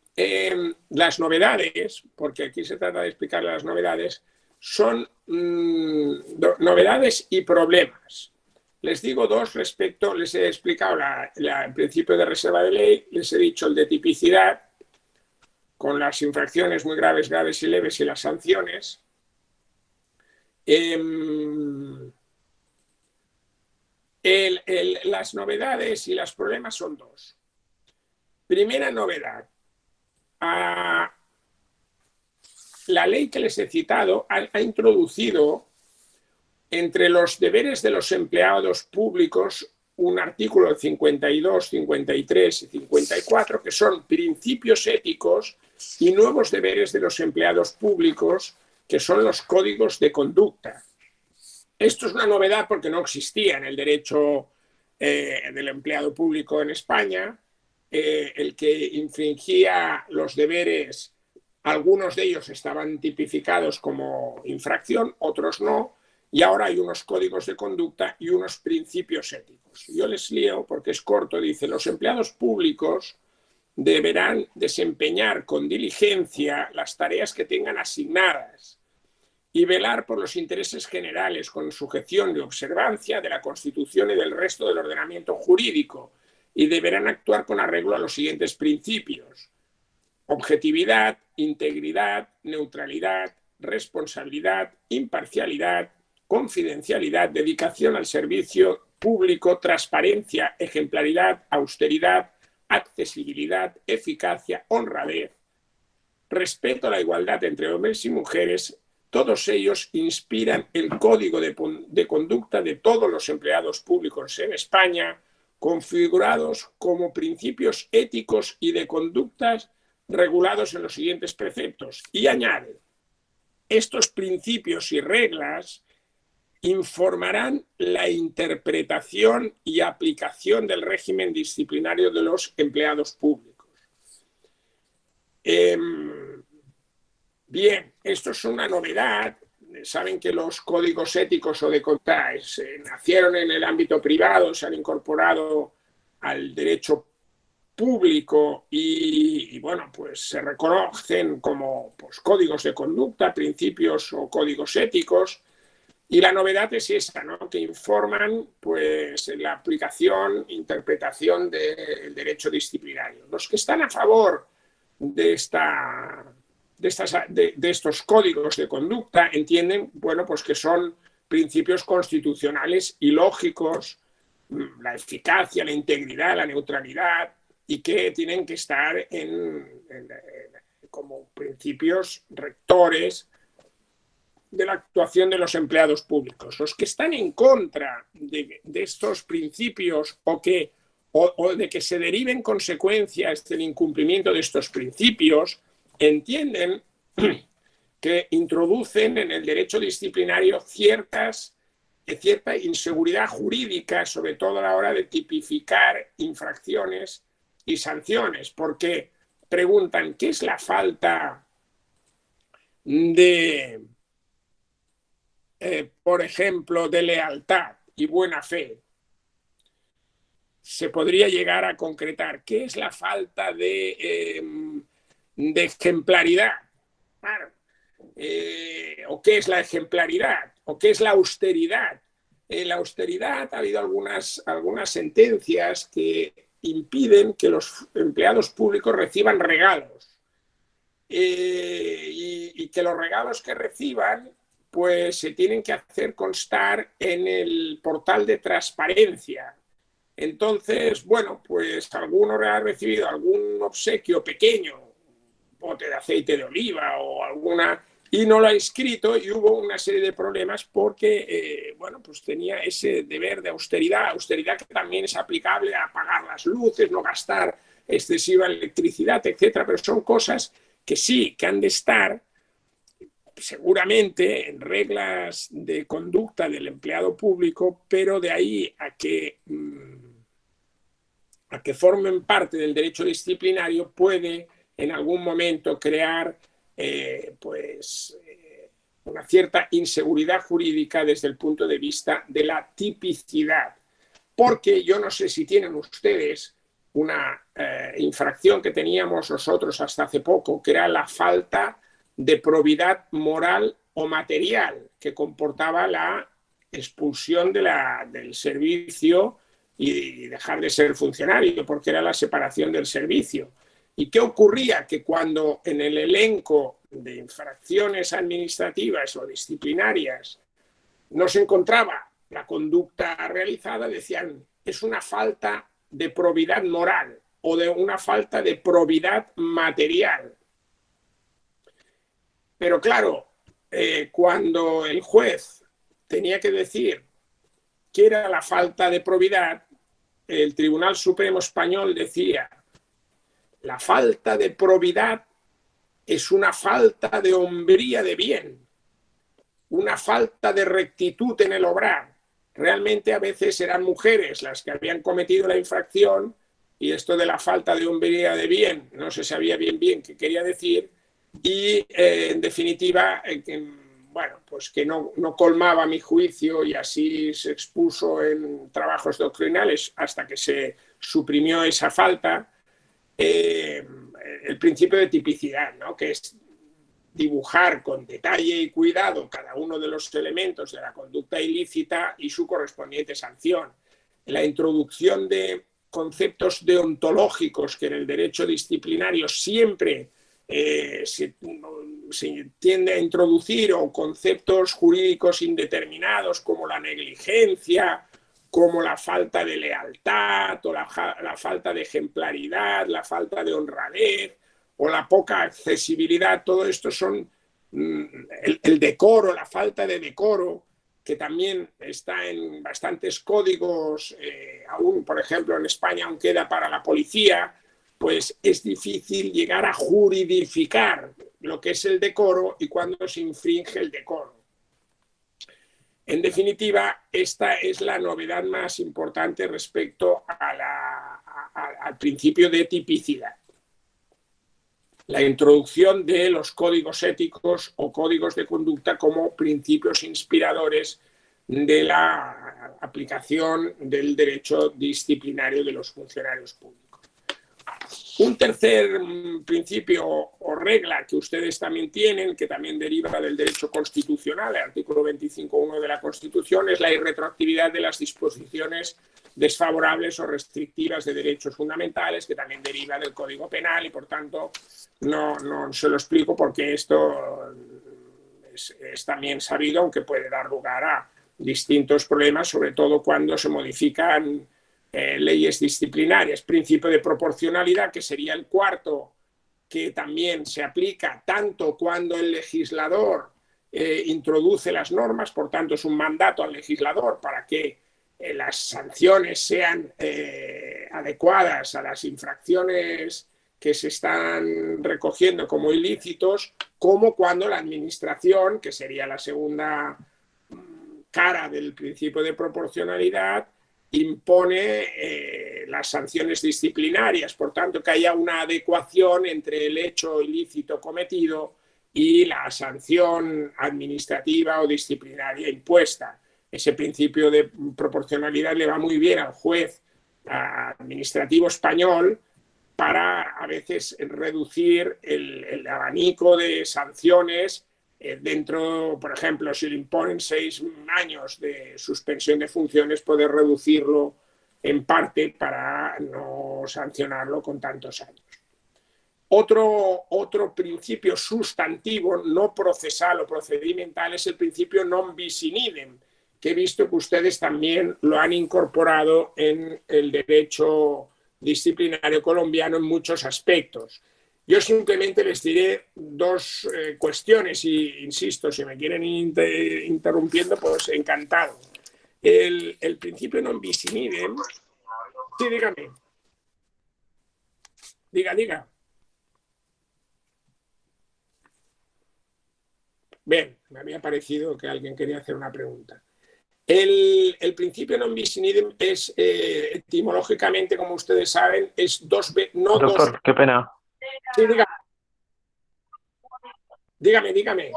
las novedades, porque aquí se trata de explicar las novedades, son novedades y problemas. Les digo dos respecto, les he explicado el principio de reserva de ley, les he dicho el de tipicidad, con las infracciones muy graves, graves y leves y las sanciones. Las novedades y los problemas son dos. Primera novedad. La ley que les he citado ha introducido entre los deberes de los empleados públicos un artículo 52, 53 y 54 que son principios éticos y nuevos deberes de los empleados públicos, que son los códigos de conducta. Esto es una novedad porque no existía en el derecho del empleado público en España. El que infringía los deberes, algunos de ellos estaban tipificados como infracción, otros no, y ahora hay unos códigos de conducta y unos principios éticos. Yo les leo porque es corto, dice: los empleados públicos deberán desempeñar con diligencia las tareas que tengan asignadas y velar por los intereses generales con sujeción y observancia de la Constitución y del resto del ordenamiento jurídico, y deberán actuar con arreglo a los siguientes principios: objetividad, integridad, neutralidad, responsabilidad, imparcialidad, confidencialidad, dedicación al servicio público, transparencia, ejemplaridad, austeridad, accesibilidad, eficacia, honradez, respeto a la igualdad entre hombres y mujeres. Todos ellos inspiran el código de conducta de todos los empleados públicos en España, configurados como principios éticos y de conductas regulados en los siguientes preceptos. Y añade: estos principios y reglas informarán la interpretación y aplicación del régimen disciplinario de los empleados públicos. Bien, esto es una novedad. Saben que los códigos éticos o de conducta nacieron en el ámbito privado, se han incorporado al derecho público y bueno, pues se reconocen como pues, códigos de conducta, principios o códigos éticos. Y la novedad es esa, ¿no? Que informan pues, la aplicación, interpretación del derecho disciplinario. Los que están a favor de, de estos códigos de conducta entienden, bueno, pues que son principios constitucionales y lógicos, la eficacia, la integridad, la neutralidad, y que tienen que estar como principios rectores de la actuación de los empleados públicos. Los que están en contra de estos principios o de que se deriven consecuencias del incumplimiento de estos principios, entienden que introducen en el derecho disciplinario cierta inseguridad jurídica, sobre todo a la hora de tipificar infracciones y sanciones, porque preguntan qué es la falta de, por ejemplo, de lealtad y buena fe. Se podría llegar a concretar qué es la falta de ejemplaridad. Claro. O qué es la ejemplaridad, o qué es la austeridad. La austeridad, ha habido algunas sentencias que impiden que los empleados públicos reciban regalos, y que los regalos que reciban pues se tienen que hacer constar en el portal de transparencia. Entonces, bueno, pues alguno ha recibido algún obsequio pequeño, un bote de aceite de oliva o alguna, y no lo ha inscrito, y hubo una serie de problemas porque, bueno, pues tenía ese deber de austeridad que también es aplicable a apagar las luces, no gastar excesiva electricidad, etcétera, pero son cosas que sí, que han de estar seguramente en reglas de conducta del empleado público, pero de ahí a que formen parte del derecho disciplinario puede en algún momento crear una cierta inseguridad jurídica desde el punto de vista de la tipicidad. Porque yo no sé si tienen ustedes una infracción que teníamos nosotros hasta hace poco, que era la falta de probidad moral o material, que comportaba la expulsión del servicio y dejar de ser funcionario, porque era la separación del servicio. ¿Y qué ocurría? Que cuando en el elenco de infracciones administrativas o disciplinarias no se encontraba la conducta realizada, decían, es una falta de probidad moral o de una falta de probidad material. Pero claro, cuando el juez tenía que decir qué era la falta de probidad, el Tribunal Supremo Español decía, la falta de probidad es una falta de hombría de bien, una falta de rectitud en el obrar. Realmente a veces eran mujeres las que habían cometido la infracción, y esto de la falta de hombría de bien no se sabía bien qué quería decir, y en definitiva, bueno, pues que no colmaba mi juicio, y así se expuso en trabajos doctrinales hasta que se suprimió esa falta, el principio de tipicidad, ¿no? Que es dibujar con detalle y cuidado cada uno de los elementos de la conducta ilícita y su correspondiente sanción. La introducción de conceptos deontológicos que en el derecho disciplinario siempre se tiende a introducir, o conceptos jurídicos indeterminados como la negligencia, como la falta de lealtad, o la falta de ejemplaridad, la falta de honradez, o la poca accesibilidad. Todo esto son el decoro, la falta de decoro, que también está en bastantes códigos, aún, por ejemplo, en España aún queda para la policía. Pues es difícil llegar a juridificar lo que es el decoro y cuando se infringe el decoro. En definitiva, esta es la novedad más importante respecto al principio de tipicidad. La introducción de los códigos éticos o códigos de conducta como principios inspiradores de la aplicación del derecho disciplinario de los funcionarios públicos. Un tercer principio o regla que ustedes también tienen, que también deriva del derecho constitucional, el artículo 25.1 de la Constitución, es la irretroactividad de las disposiciones desfavorables o restrictivas de derechos fundamentales, que también deriva del Código Penal y, por tanto, no se lo explico porque esto es también sabido, aunque puede dar lugar a distintos problemas, sobre todo cuando se modifican leyes disciplinarias. Principio de proporcionalidad, que sería el cuarto, que también se aplica tanto cuando el legislador introduce las normas, por tanto es un mandato al legislador para que las sanciones sean adecuadas a las infracciones que se están recogiendo como ilícitos, como cuando la administración, que sería la segunda cara del principio de proporcionalidad, impone las sanciones disciplinarias. Por tanto, que haya una adecuación entre el hecho ilícito cometido y la sanción administrativa o disciplinaria impuesta. Ese principio de proporcionalidad le va muy bien al juez administrativo español para a veces reducir el abanico de sanciones dentro, por ejemplo, si le imponen 6 años de suspensión de funciones, poder reducirlo en parte para no sancionarlo con tantos años. Otro principio sustantivo, no procesal o procedimental, es el principio non bis in idem, que he visto que ustedes también lo han incorporado en el derecho disciplinario colombiano en muchos aspectos. Yo simplemente les diré dos cuestiones y, insisto, si me quieren interrumpiendo, pues encantado. El principio non bis in idem... Sí, dígame. Diga. Bien, me había parecido que alguien quería hacer una pregunta. El principio non bis in idem es, etimológicamente, como ustedes saben, es no Doctor, dos... qué pena. Sí, dígame.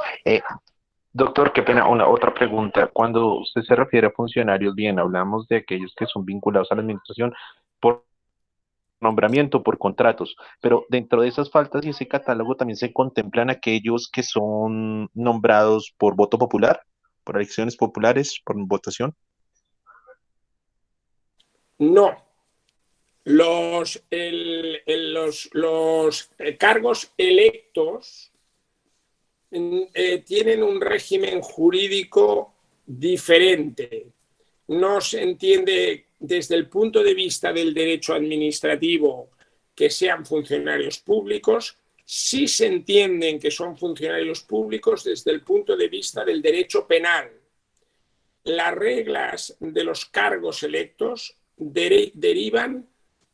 Doctor, qué pena. Una otra pregunta. Cuando usted se refiere a funcionarios, bien, hablamos de aquellos que son vinculados a la administración por nombramiento, por contratos, pero dentro de esas faltas y ese catálogo también se contemplan aquellos que son nombrados por voto popular, por elecciones populares, por votación. No. Los cargos electos tienen un régimen jurídico diferente. No se entiende desde el punto de vista del derecho administrativo que sean funcionarios públicos, sí se entienden que son funcionarios públicos desde el punto de vista del derecho penal. Las reglas de los cargos electos derivan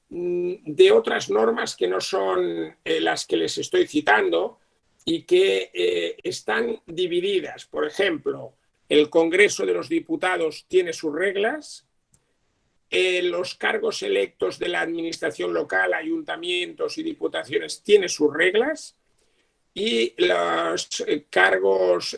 de otras normas que no son las que les estoy citando y que están divididas. Por ejemplo, el Congreso de los Diputados tiene sus reglas, los cargos electos de la administración local, ayuntamientos y diputaciones tienen sus reglas, y los cargos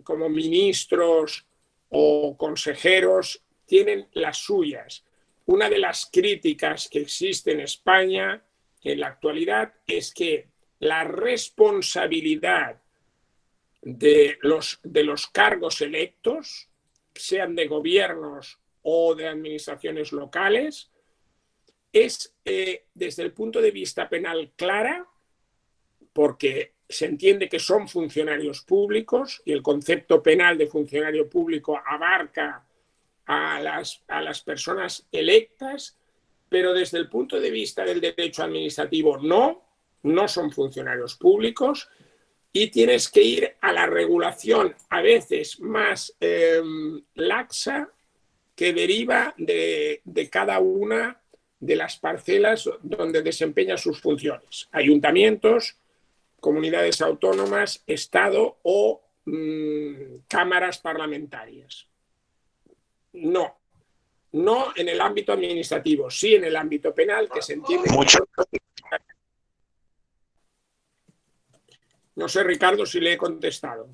como ministros o consejeros tienen las suyas. Una de las críticas que existe en España en la actualidad es que la responsabilidad de los cargos electos, sean de gobiernos o de administraciones locales, es desde el punto de vista penal clara, porque se entiende que son funcionarios públicos y el concepto penal de funcionario público abarca a las personas electas, pero desde el punto de vista del derecho administrativo no son funcionarios públicos, y tienes que ir a la regulación a veces más laxa que deriva de cada una de las parcelas donde desempeña sus funciones. Ayuntamientos, comunidades autónomas, Estado o cámaras parlamentarias. No en el ámbito administrativo, sí en el ámbito penal, que se entiende. No sé, Ricardo, si le he contestado.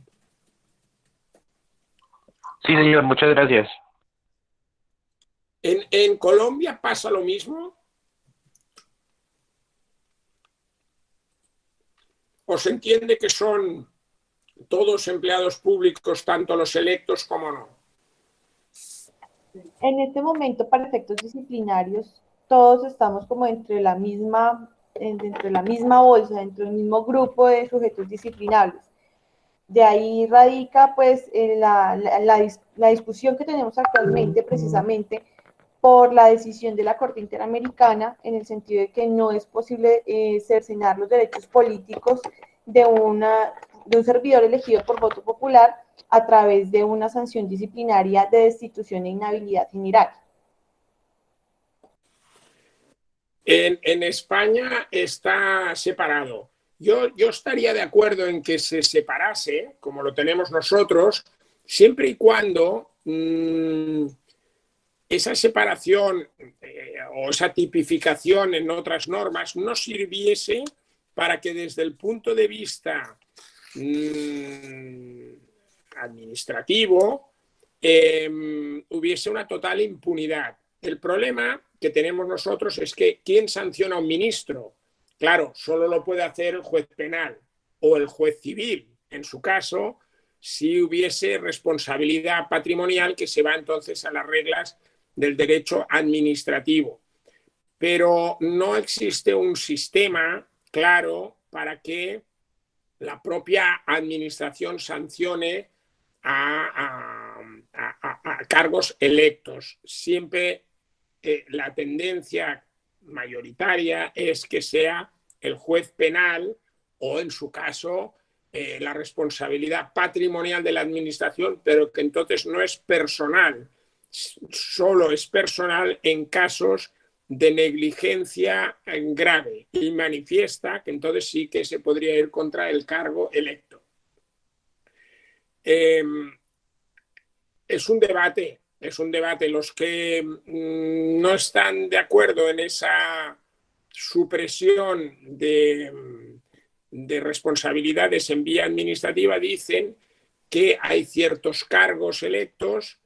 Sí, señor, muchas gracias. ¿En Colombia pasa lo mismo? o se entiende que son todos empleados públicos, tanto los electos como no? En este momento, para efectos disciplinarios, todos estamos como entre la misma bolsa, dentro del mismo grupo de sujetos disciplinables. De ahí radica pues la discusión que tenemos actualmente precisamente por la decisión de la Corte Interamericana, en el sentido de que no es posible cercenar los derechos políticos de un servidor elegido por voto popular a través de una sanción disciplinaria de destitución e inhabilidad general. En España está separado. Yo estaría de acuerdo en que se separase, como lo tenemos nosotros, siempre y cuando esa separación o esa tipificación en otras normas no sirviese para que desde el punto de vista administrativo hubiese una total impunidad. El problema que tenemos nosotros es que ¿quién sanciona a un ministro? Claro, solo lo puede hacer el juez penal o el juez civil, en su caso, si hubiese responsabilidad patrimonial, que se va entonces a las reglas del derecho administrativo. Pero no existe un sistema claro para que la propia administración sancione a cargos electos. Siempre la tendencia mayoritaria es que sea el juez penal o, en su caso, la responsabilidad patrimonial de la administración, pero que entonces no es personal, solo es personal en casos de negligencia grave y manifiesta, que entonces sí que se podría ir contra el cargo electo. Es un debate. Los que no están de acuerdo en esa supresión de responsabilidades en vía administrativa dicen que hay ciertos cargos electos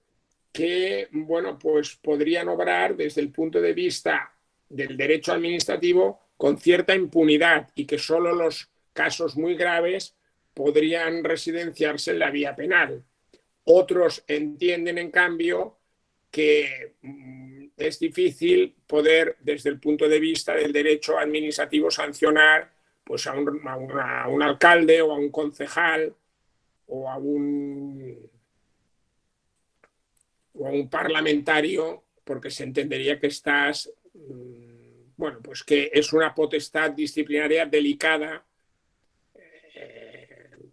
que, bueno, pues podrían obrar desde el punto de vista del derecho administrativo con cierta impunidad y que solo los casos muy graves podrían residenciarse en la vía penal. Otros entienden, en cambio, que es difícil poder, desde el punto de vista del derecho administrativo, sancionar pues, a un alcalde o a un concejal o a un parlamentario, porque se entendería que estás, bueno, pues que es una potestad disciplinaria delicada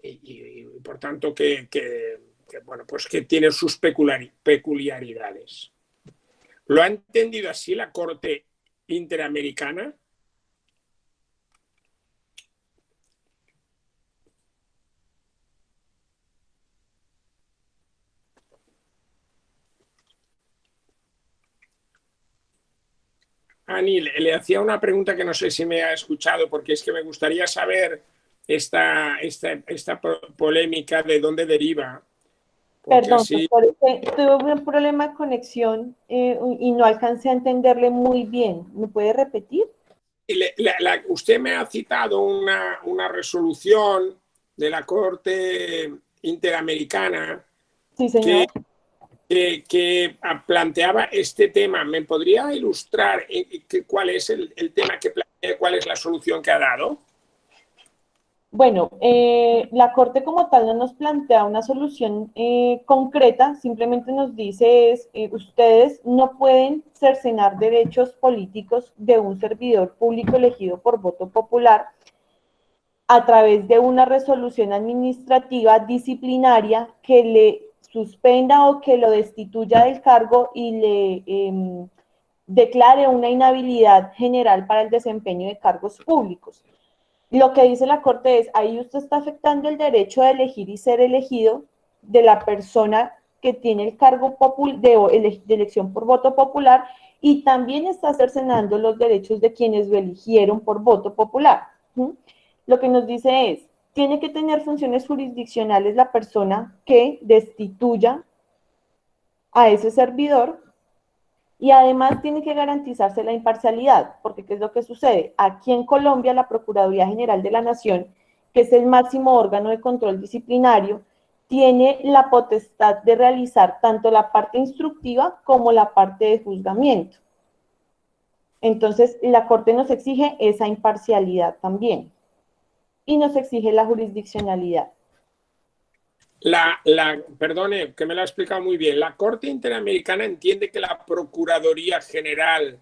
y por tanto que bueno, pues que tiene sus peculiaridades. ¿Lo ha entendido así la Corte Interamericana? Ani, le hacía una pregunta que no sé si me ha escuchado, porque es que me gustaría saber esta polémica de dónde deriva. Perdón, así... tuve un problema de conexión y no alcancé a entenderle muy bien. ¿Me puede repetir? Usted me ha citado una resolución de la Corte Interamericana. Sí, señor. Que planteaba este tema. ¿Me podría ilustrar cuál es el tema que plantea, cuál es la solución que ha dado? Bueno, la Corte como tal no nos plantea una solución concreta, simplemente nos dice ustedes no pueden cercenar derechos políticos de un servidor público elegido por voto popular a través de una resolución administrativa disciplinaria que le suspenda o que lo destituya del cargo y le declare una inhabilidad general para el desempeño de cargos públicos. Lo que dice la Corte es, ahí usted está afectando el derecho de elegir y ser elegido de la persona que tiene el cargo de elección por voto popular y también está cercenando los derechos de quienes lo eligieron por voto popular. Lo que nos dice es, tiene que tener funciones jurisdiccionales la persona que destituya a ese servidor y además tiene que garantizarse la imparcialidad, porque ¿qué es lo que sucede? Aquí en Colombia la Procuraduría General de la Nación que es el máximo órgano de control disciplinario, tiene la potestad de realizar tanto la parte instructiva como la parte de juzgamiento. Entonces, la Corte nos exige esa imparcialidad también y nos exige la jurisdiccionalidad. Perdone, que me lo ha explicado muy bien. La Corte Interamericana entiende que la Procuraduría General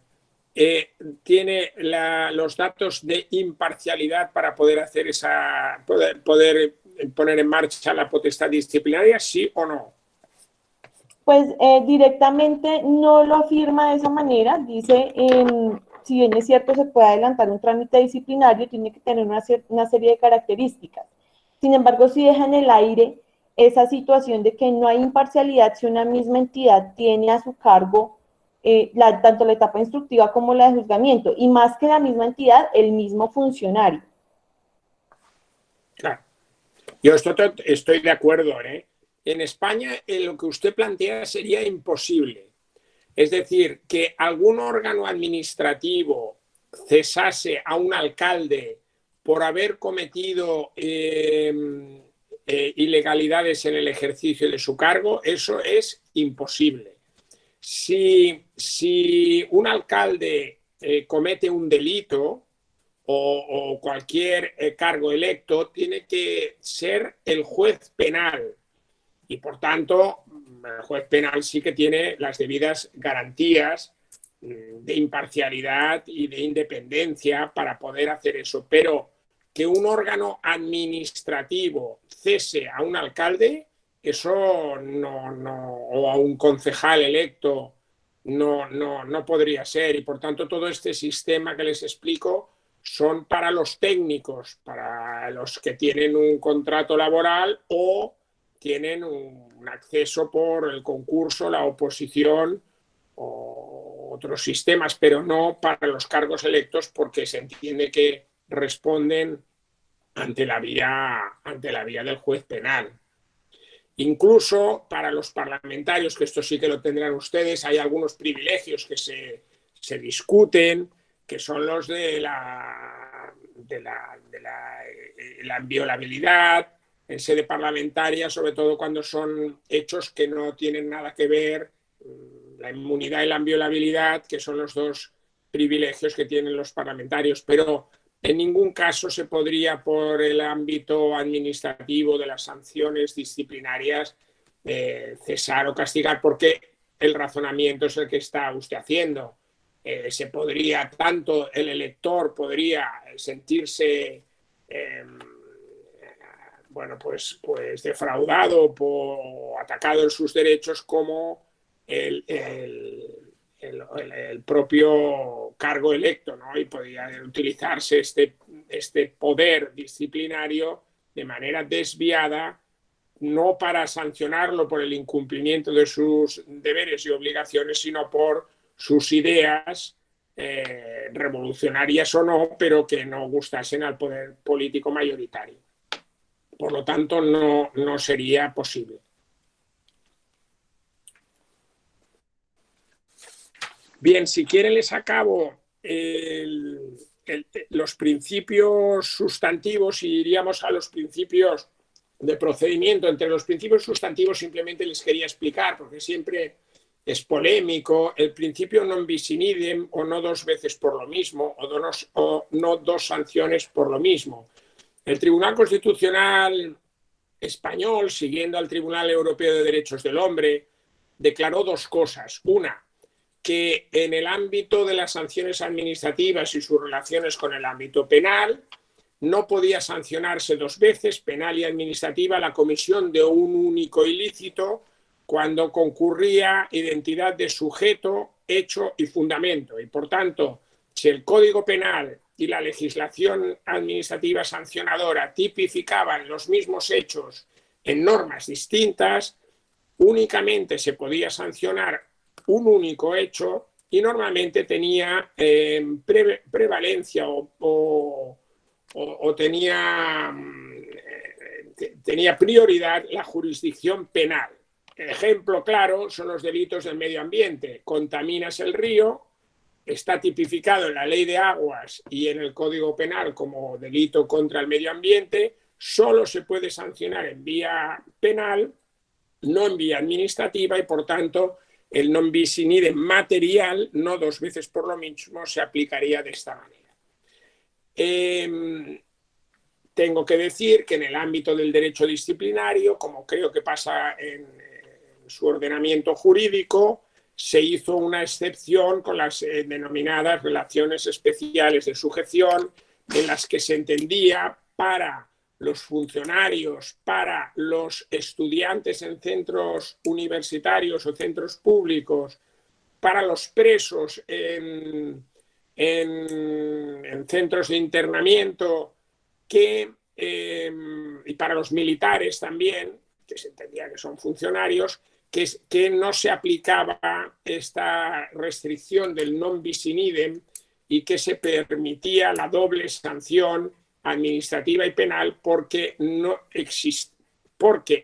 tiene los datos de imparcialidad para poder hacer poder poner en marcha la potestad disciplinaria, ¿sí o no? Pues directamente no lo afirma de esa manera, dice, si bien es cierto se puede adelantar un trámite disciplinario, tiene que tener una serie de características. Sin embargo, sí deja en el aire esa situación de que no hay imparcialidad si una misma entidad tiene a su cargo tanto la etapa instructiva como la de juzgamiento, y más que la misma entidad, el mismo funcionario. Claro. Yo estoy de acuerdo, ¿eh? En España lo que usted plantea sería imposible. Es decir, que algún órgano administrativo cesase a un alcalde por haber cometido ilegalidades en el ejercicio de su cargo, eso es imposible. Si un alcalde comete un delito o cualquier cargo electo, tiene que ser el juez penal. Y por tanto, el juez penal sí que tiene las debidas garantías de imparcialidad y de independencia para poder hacer eso. Pero que un órgano administrativo cese a un alcalde, eso no, o a un concejal electo, no podría ser. Y por tanto, todo este sistema que les explico son para los técnicos, para los que tienen un contrato laboral o tienen un acceso por el concurso, la oposición o otros sistemas, pero no para los cargos electos, porque se entiende que responden ante la vía del juez penal. Incluso para los parlamentarios, que esto sí que lo tendrán ustedes, hay algunos privilegios que se discuten, que son los de la inviolabilidad en sede parlamentaria, sobre todo cuando son hechos que no tienen nada que ver, la inmunidad y la inviolabilidad, que son los dos privilegios que tienen los parlamentarios, pero en ningún caso se podría, por el ámbito administrativo de las sanciones disciplinarias, cesar o castigar, porque el razonamiento es el que está usted haciendo. Se podría, tanto el elector podría sentirse pues defraudado o atacado en sus derechos, como el propio cargo electo, ¿no? Y podría utilizarse este poder disciplinario de manera desviada, no para sancionarlo por el incumplimiento de sus deberes y obligaciones, sino por sus ideas revolucionarias o no, pero que no gustasen al poder político mayoritario. Por lo tanto, no sería posible. Bien, si quieren les acabo los principios sustantivos y iríamos a los principios de procedimiento. Entre los principios sustantivos simplemente les quería explicar, porque siempre es polémico, el principio non bis in idem, o no dos veces por lo mismo, o no dos sanciones por lo mismo. El Tribunal Constitucional español, siguiendo al Tribunal Europeo de Derechos del Hombre, declaró dos cosas. Una, que en el ámbito de las sanciones administrativas y sus relaciones con el ámbito penal, no podía sancionarse dos veces, penal y administrativa, la comisión de un único ilícito cuando concurría identidad de sujeto, hecho y fundamento. Y por tanto, si el Código Penal y la legislación administrativa sancionadora tipificaban los mismos hechos en normas distintas, únicamente se podía sancionar un único hecho y normalmente tenía prevalencia o tenía prioridad la jurisdicción penal. Ejemplo claro son los delitos del medio ambiente. Contaminas el río, está tipificado en la Ley de Aguas y en el Código Penal como delito contra el medio ambiente, solo se puede sancionar en vía penal, no en vía administrativa, y por tanto el non bis in idem material, no 2 veces por lo mismo, se aplicaría de esta manera. Tengo que decir que en el ámbito del derecho disciplinario, como creo que pasa en su ordenamiento jurídico, se hizo una excepción con las denominadas relaciones especiales de sujeción, en las que se entendía para los funcionarios, para los estudiantes en centros universitarios o centros públicos, para los presos en centros de internamiento, y para los militares también, que se entendía que son funcionarios, que no se aplicaba esta restricción del non bis in idem y que se permitía la doble sanción administrativa y penal porque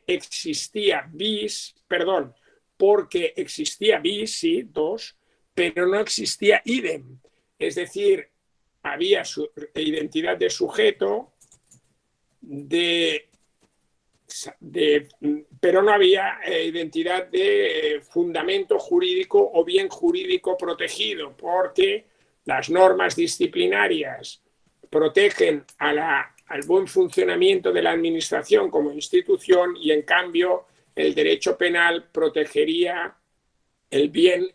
existía bis, sí, 2, pero no existía idem. Es decir, había identidad de sujeto, pero no había identidad de fundamento jurídico o bien jurídico protegido, porque las normas disciplinarias protegen al buen funcionamiento de la administración como institución, y en cambio el derecho penal protegería el bien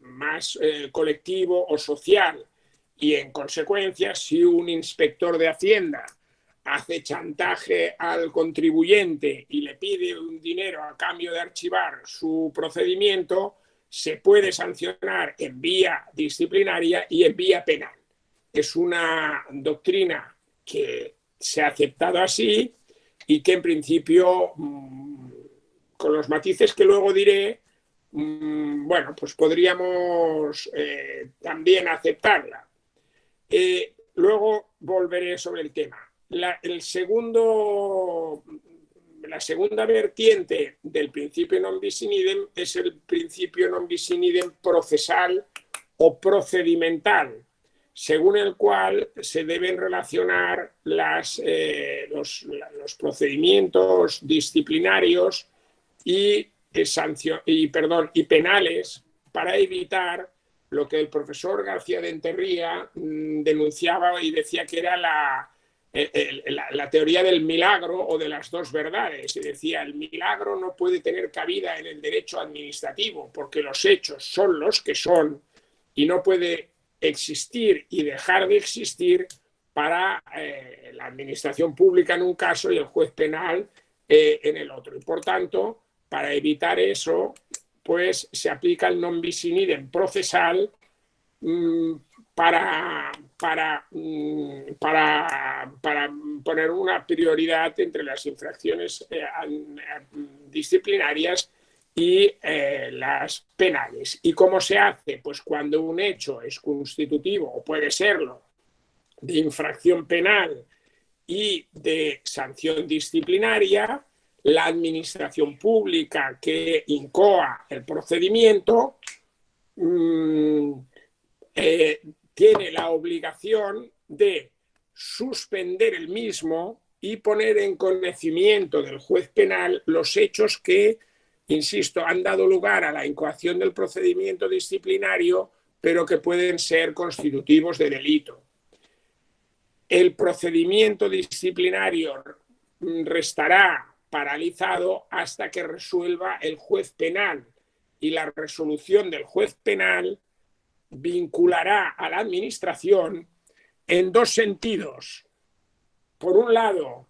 más colectivo o social. Y en consecuencia, si un inspector de Hacienda hace chantaje al contribuyente y le pide un dinero a cambio de archivar su procedimiento, se puede sancionar en vía disciplinaria y en vía penal. Es una doctrina que se ha aceptado así y que en principio, con los matices que luego diré, bueno, pues podríamos también aceptarla. Luego volveré sobre el tema. La segunda vertiente del principio non bis in idem es el principio non bis in idem procesal o procedimental, según el cual se deben relacionar los procedimientos disciplinarios y penales para evitar lo que el profesor García de Enterría denunciaba y decía que era la teoría del milagro o de las dos verdades. Y decía, el milagro no puede tener cabida en el derecho administrativo porque los hechos son los que son y no puede existir y dejar de existir para la administración pública en un caso y el juez penal en el otro. Y por tanto, para evitar eso, pues se aplica el non bis in idem procesal para poner una prioridad entre las infracciones disciplinarias y las penales. ¿Y cómo se hace? Pues cuando un hecho es constitutivo, o puede serlo, de infracción penal y de sanción disciplinaria, la administración pública que incoa el procedimiento tiene la obligación de suspender el mismo y poner en conocimiento del juez penal los hechos que, insisto, han dado lugar a la incoación del procedimiento disciplinario, pero que pueden ser constitutivos de delito. El procedimiento disciplinario restará paralizado hasta que resuelva el juez penal, y la resolución del juez penal vinculará a la administración en dos sentidos. Por un lado,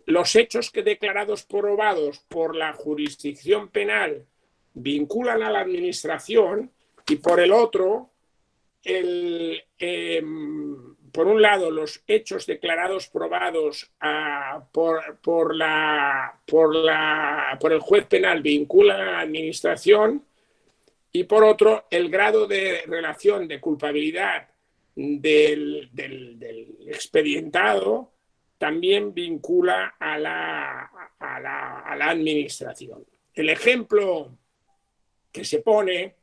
los hechos que declarados probados por la jurisdicción penal vinculan a la administración, y por el otro, por un lado, los hechos declarados probados por el juez penal vinculan a la administración, y por otro, el grado de relación de culpabilidad del expedientado también vincula a la administración. El ejemplo que se pone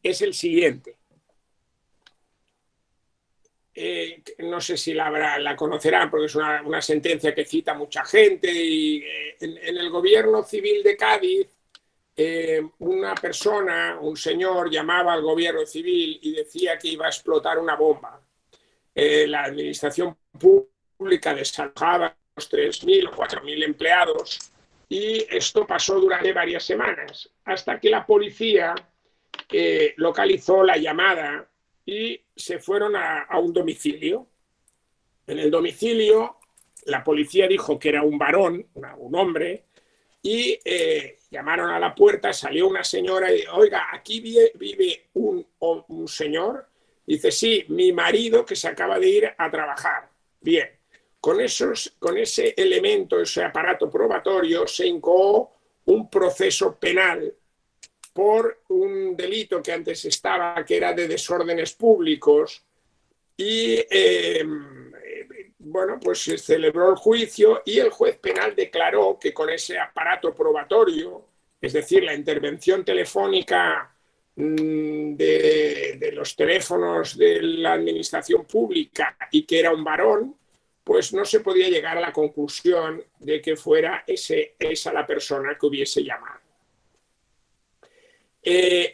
es el siguiente. no sé si la conocerán porque es una sentencia que cita mucha gente, y en el gobierno civil de Cádiz, una persona, un señor, llamaba al gobierno civil y decía que iba a explotar una bomba. La administración pública desalojaba los 3.000 o 4.000 empleados, y esto pasó durante varias semanas, hasta que la policía localizó la llamada y se fueron a un domicilio. En el domicilio, la policía dijo que era un varón, un hombre, y llamaron a la puerta, salió una señora y, oiga, aquí vive un señor. Dice, sí, mi marido que se acaba de ir a trabajar. Bien, con ese elemento, ese aparato probatorio, se incoó un proceso penal por un delito que antes estaba, que era de desórdenes públicos, y bueno, pues se celebró el juicio y el juez penal declaró que con ese aparato probatorio, es decir, la intervención telefónica de los teléfonos de la administración pública, y que era un varón, pues no se podía llegar a la conclusión de que fuera esa la persona que hubiese llamado.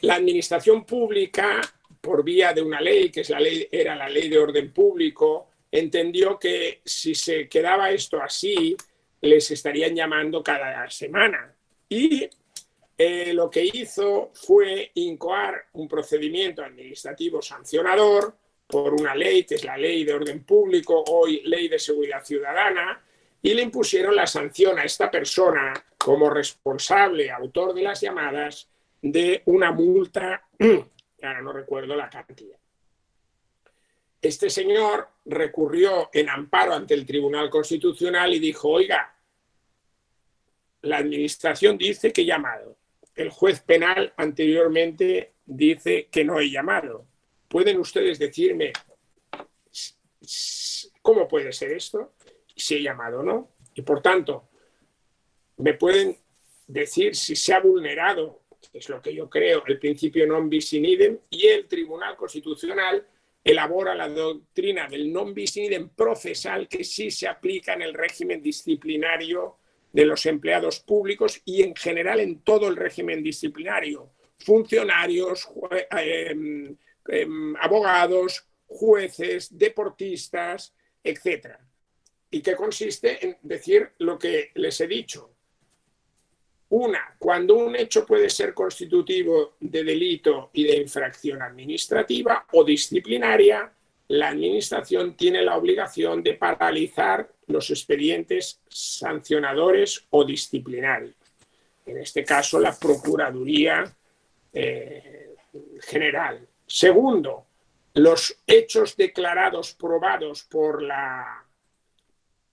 La administración pública, por vía de una ley, que era la Ley de Orden Público, entendió que si se quedaba esto así, les estarían llamando cada semana. Y lo que hizo fue incoar un procedimiento administrativo sancionador por una ley, que es la Ley de Orden Público, hoy Ley de Seguridad Ciudadana, y le impusieron la sanción a esta persona como responsable, autor de las llamadas, de una multa, ahora no recuerdo la cantidad. Este señor recurrió en amparo ante el Tribunal Constitucional y dijo, oiga, la administración dice que he llamado. El juez penal anteriormente dice que no he llamado. ¿Pueden ustedes decirme cómo puede ser esto? Si he llamado o no. Y por tanto, ¿me pueden decir si se ha vulnerado, es lo que yo creo, el principio non bis in idem? Y el Tribunal Constitucional elabora la doctrina del non bis in idem procesal, que sí se aplica en el régimen disciplinario de los empleados públicos y en general en todo el régimen disciplinario, funcionarios, abogados, jueces, deportistas, etc. Y que consiste en decir lo que les he dicho. Cuando un hecho puede ser constitutivo de delito y de infracción administrativa o disciplinaria, la administración tiene la obligación de paralizar los expedientes sancionadores o disciplinarios. En este caso, la Procuraduría General. Segundo, los hechos declarados probados por la...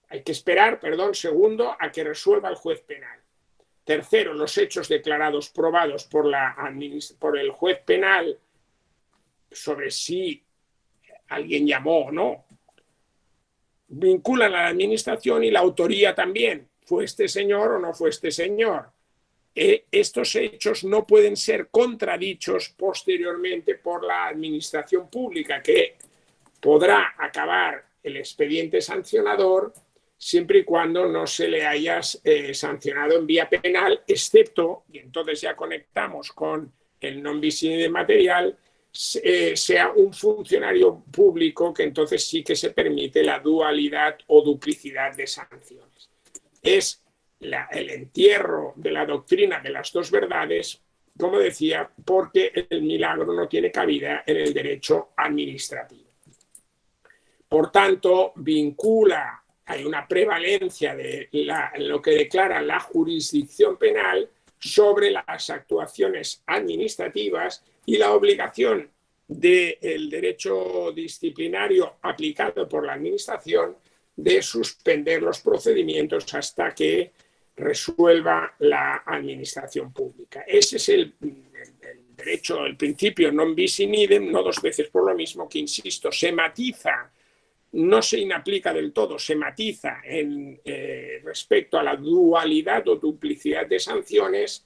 Hay que esperar, segundo, a que resuelva el juez penal. Tercero, los hechos declarados probados por el juez penal sobre si alguien llamó o no, vinculan a la administración, y la autoría también. ¿Fue este señor o no fue este señor? Estos hechos no pueden ser contradichos posteriormente por la administración pública, que podrá acabar el expediente sancionador siempre y cuando no se le haya sancionado en vía penal, excepto, y entonces ya conectamos con el non bis in idem material, sea un funcionario público, que entonces sí que se permite la dualidad o duplicidad de sanciones. Es el entierro de la doctrina de las dos verdades, como decía, porque el milagro no tiene cabida en el derecho administrativo. Por tanto, hay una prevalencia de lo que declara la jurisdicción penal sobre las actuaciones administrativas, y la obligación del derecho disciplinario aplicado por la administración de suspender los procedimientos hasta que resuelva la administración pública. Ese es el derecho, el principio non bis in idem, no dos veces por lo mismo, que, insisto, se matiza, no se inaplica del todo, se matiza respecto a la dualidad o duplicidad de sanciones,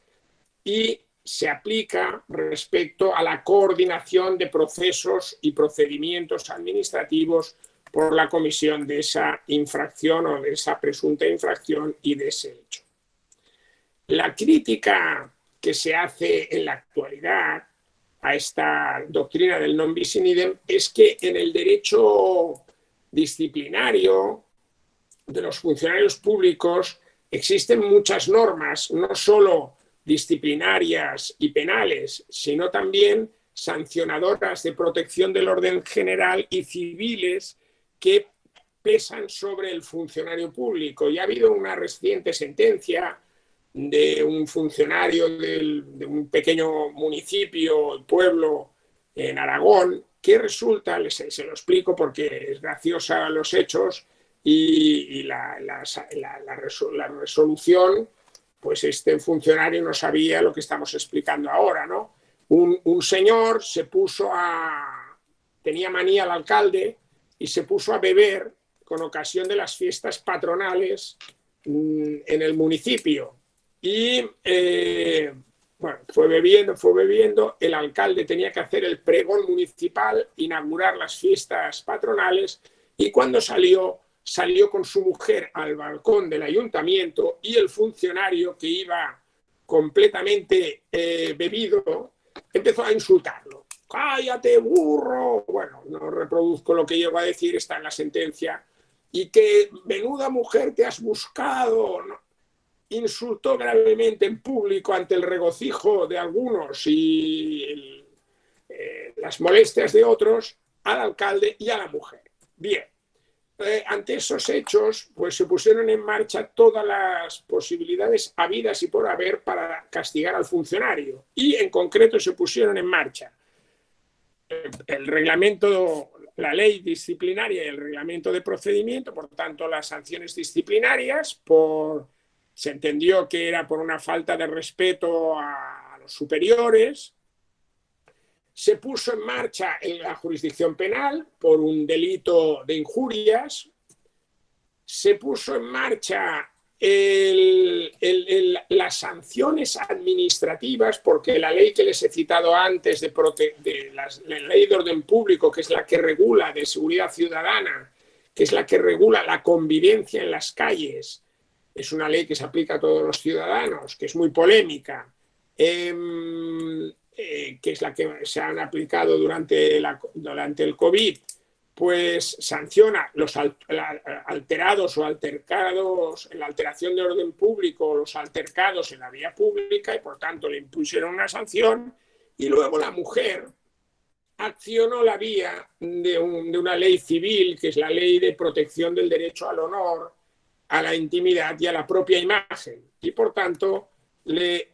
y se aplica respecto a la coordinación de procesos y procedimientos administrativos por la comisión de esa infracción o de esa presunta infracción y de ese hecho. La crítica que se hace en la actualidad a esta doctrina del non bis in idem es que en el derecho disciplinario de los funcionarios públicos existen muchas normas, no solo disciplinarias y penales, sino también sancionadoras de protección del orden general y civiles que pesan sobre el funcionario público. Y ha habido una reciente sentencia de un funcionario de un pequeño municipio, pueblo en Aragón, que resulta, se lo explico porque es graciosa los hechos, y la resolución, pues este funcionario no sabía lo que estamos explicando ahora, ¿no? Un señor se puso tenía manía al alcalde y se puso a beber con ocasión de las fiestas patronales en el municipio. Y bueno, fue bebiendo, el alcalde tenía que hacer el pregón municipal, inaugurar las fiestas patronales, y cuando salió con su mujer al balcón del ayuntamiento, y el funcionario, que iba completamente bebido, empezó a insultarlo. ¡Cállate, burro! Bueno, no reproduzco lo que llegó a decir, está en la sentencia. Y que menuda mujer te has buscado, ¿no? Insultó gravemente en público ante el regocijo de algunos y las molestias de otros al alcalde y a la mujer. Bien. Ante esos hechos, pues se pusieron en marcha todas las posibilidades habidas y por haber para castigar al funcionario, y en concreto se pusieron en marcha el reglamento, la ley disciplinaria y el reglamento de procedimiento. Por tanto, las sanciones disciplinarias se entendió que era por una falta de respeto a los superiores. Se puso en marcha en la jurisdicción penal por un delito de injurias. Se puso en marcha las sanciones administrativas, porque la ley que les he citado antes la ley de orden público, que es la que regula, de seguridad ciudadana, que es la que regula la convivencia en las calles, es una ley que se aplica a todos los ciudadanos, que es muy polémica, que es la que se han aplicado durante el COVID, pues sanciona los alterados o altercados, la alteración de orden público, los altercados en la vía pública, y por tanto le impusieron una sanción. Y luego la mujer accionó la vía de una ley civil, que es la ley de protección del derecho al honor, a la intimidad y a la propia imagen, y por tanto le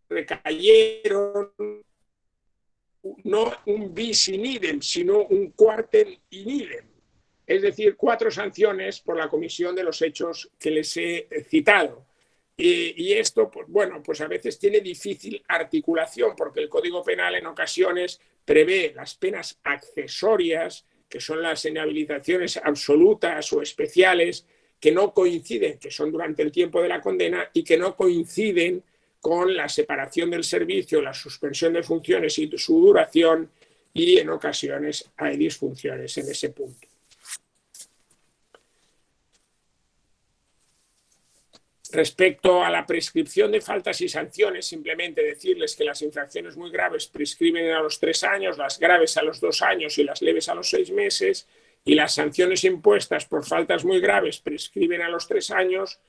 recayeron no un bis in idem, sino un quartem in idem, es decir, 4 sanciones por la comisión de los hechos que les he citado. Y esto, pues, bueno, pues a veces tiene difícil articulación, porque el Código Penal en ocasiones prevé las penas accesorias, que son las inhabilitaciones absolutas o especiales, que no coinciden, que son durante el tiempo de la condena, y que no coinciden con la separación del servicio, la suspensión de funciones y su duración, y en ocasiones hay disfunciones en ese punto. Respecto a la prescripción de faltas y sanciones, simplemente decirles que las infracciones muy graves prescriben a los 3 años, las graves a los 2 años y las leves a los 6 meses, y las sanciones impuestas por faltas muy graves prescriben a los 3 años,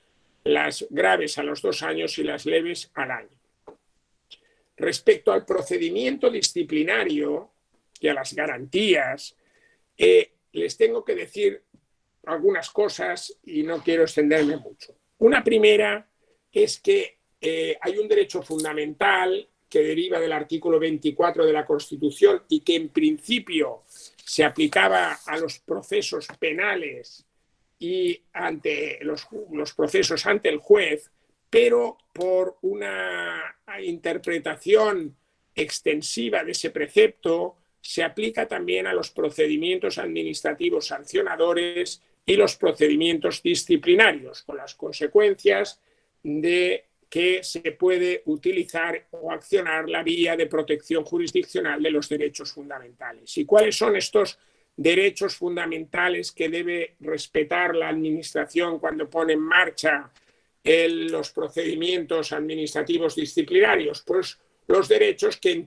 las graves a los 2 años y las leves al año. Respecto al procedimiento disciplinario y a las garantías, les tengo que decir algunas cosas y no quiero extenderme mucho. Una primera es que hay un derecho fundamental que deriva del artículo 24 de la Constitución y que en principio se aplicaba a los procesos penales y ante los procesos ante el juez, pero por una interpretación extensiva de ese precepto se aplica también a los procedimientos administrativos sancionadores y los procedimientos disciplinarios, con las consecuencias de que se puede utilizar o accionar la vía de protección jurisdiccional de los derechos fundamentales. ¿Y cuáles son estos derechos fundamentales que debe respetar la Administración cuando pone en marcha los procedimientos administrativos disciplinarios? Pues los derechos que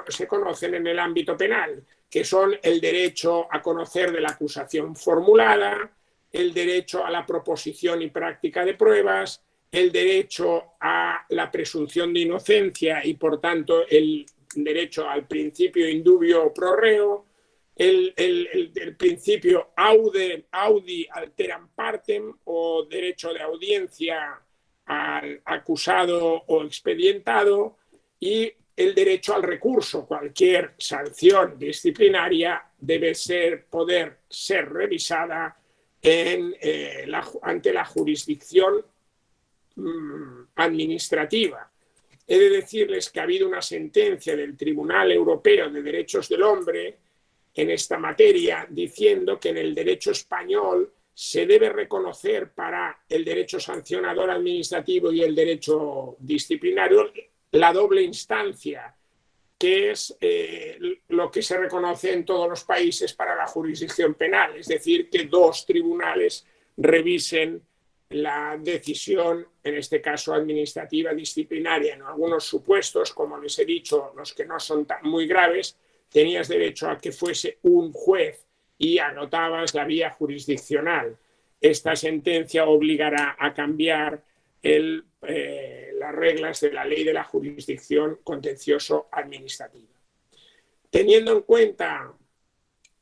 se conocen en el ámbito penal, que son el derecho a conocer de la acusación formulada, el derecho a la proposición y práctica de pruebas, el derecho a la presunción de inocencia y, por tanto, el derecho al principio indubio pro reo, el principio audi alteram partem o derecho de audiencia al acusado o expedientado, y el derecho al recurso. Cualquier sanción disciplinaria debe poder ser revisada ante la jurisdicción administrativa. He de decirles que ha habido una sentencia del Tribunal Europeo de Derechos del Hombre en esta materia, diciendo que en el derecho español se debe reconocer para el derecho sancionador administrativo y el derecho disciplinario la doble instancia, que es lo que se reconoce en todos los países para la jurisdicción penal, es decir, que dos tribunales revisen la decisión, en este caso administrativa disciplinaria. En algunos supuestos, como les he dicho, los que no son muy graves, tenías derecho a que fuese un juez y anotabas la vía jurisdiccional. Esta sentencia obligará a cambiar las reglas de la ley de la jurisdicción contencioso-administrativa. Teniendo en cuenta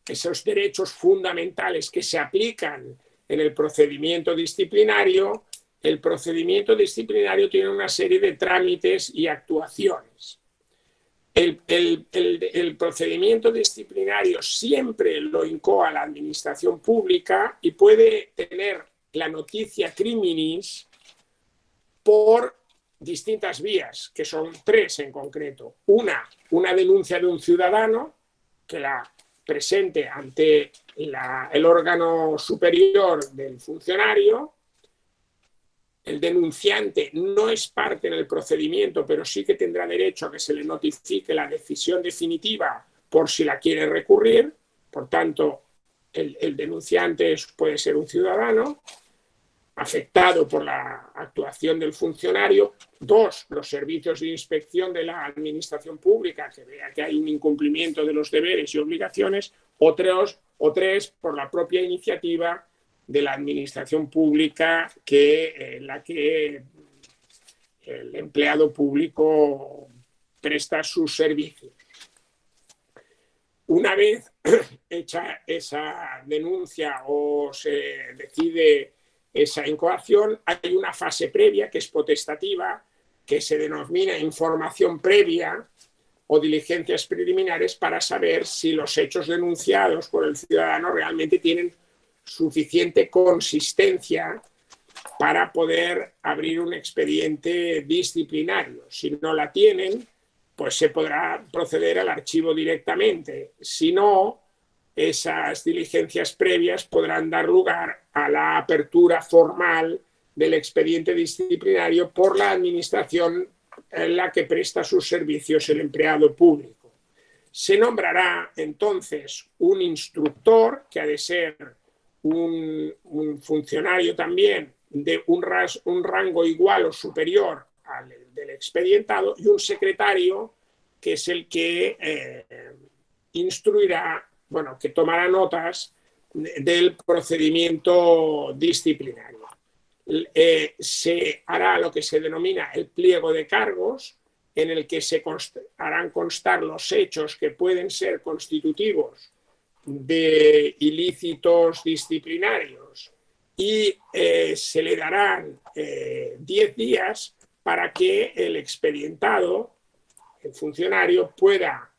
esos derechos fundamentales que se aplican en el procedimiento disciplinario, el procedimiento disciplinario tiene una serie de trámites y actuaciones. El procedimiento disciplinario siempre lo incoa la administración pública y puede tener la noticia criminis por distintas vías, que son tres en concreto. Una denuncia de un ciudadano que la presente ante el órgano superior del funcionario. El denunciante no es parte en el procedimiento, pero sí que tendrá derecho a que se le notifique la decisión definitiva por si la quiere recurrir. Por tanto, el denunciante puede ser un ciudadano afectado por la actuación del funcionario. Dos, los servicios de inspección de la administración pública, que vea que hay un incumplimiento de los deberes y obligaciones. O tres, por la propia iniciativa de la administración pública en la que el empleado público presta sus servicios. Una vez hecha esa denuncia o se decide esa incoación, hay una fase previa que es potestativa, que se denomina información previa o diligencias preliminares, para saber si los hechos denunciados por el ciudadano realmente tienen suficiente consistencia para poder abrir un expediente disciplinario. Si no la tienen, pues se podrá proceder al archivo directamente. Si no, esas diligencias previas podrán dar lugar a la apertura formal del expediente disciplinario por la administración en la que presta sus servicios el empleado público. Se nombrará entonces un instructor, que ha de ser un funcionario también de un rango igual o superior al del expedientado, y un secretario, que es el que instruirá, que tomará notas del procedimiento disciplinario. Se hará lo que se denomina el pliego de cargos, en el que se harán constar los hechos que pueden ser constitutivos de ilícitos disciplinarios, y se le darán 10 días para que el expedientado, el funcionario, pueda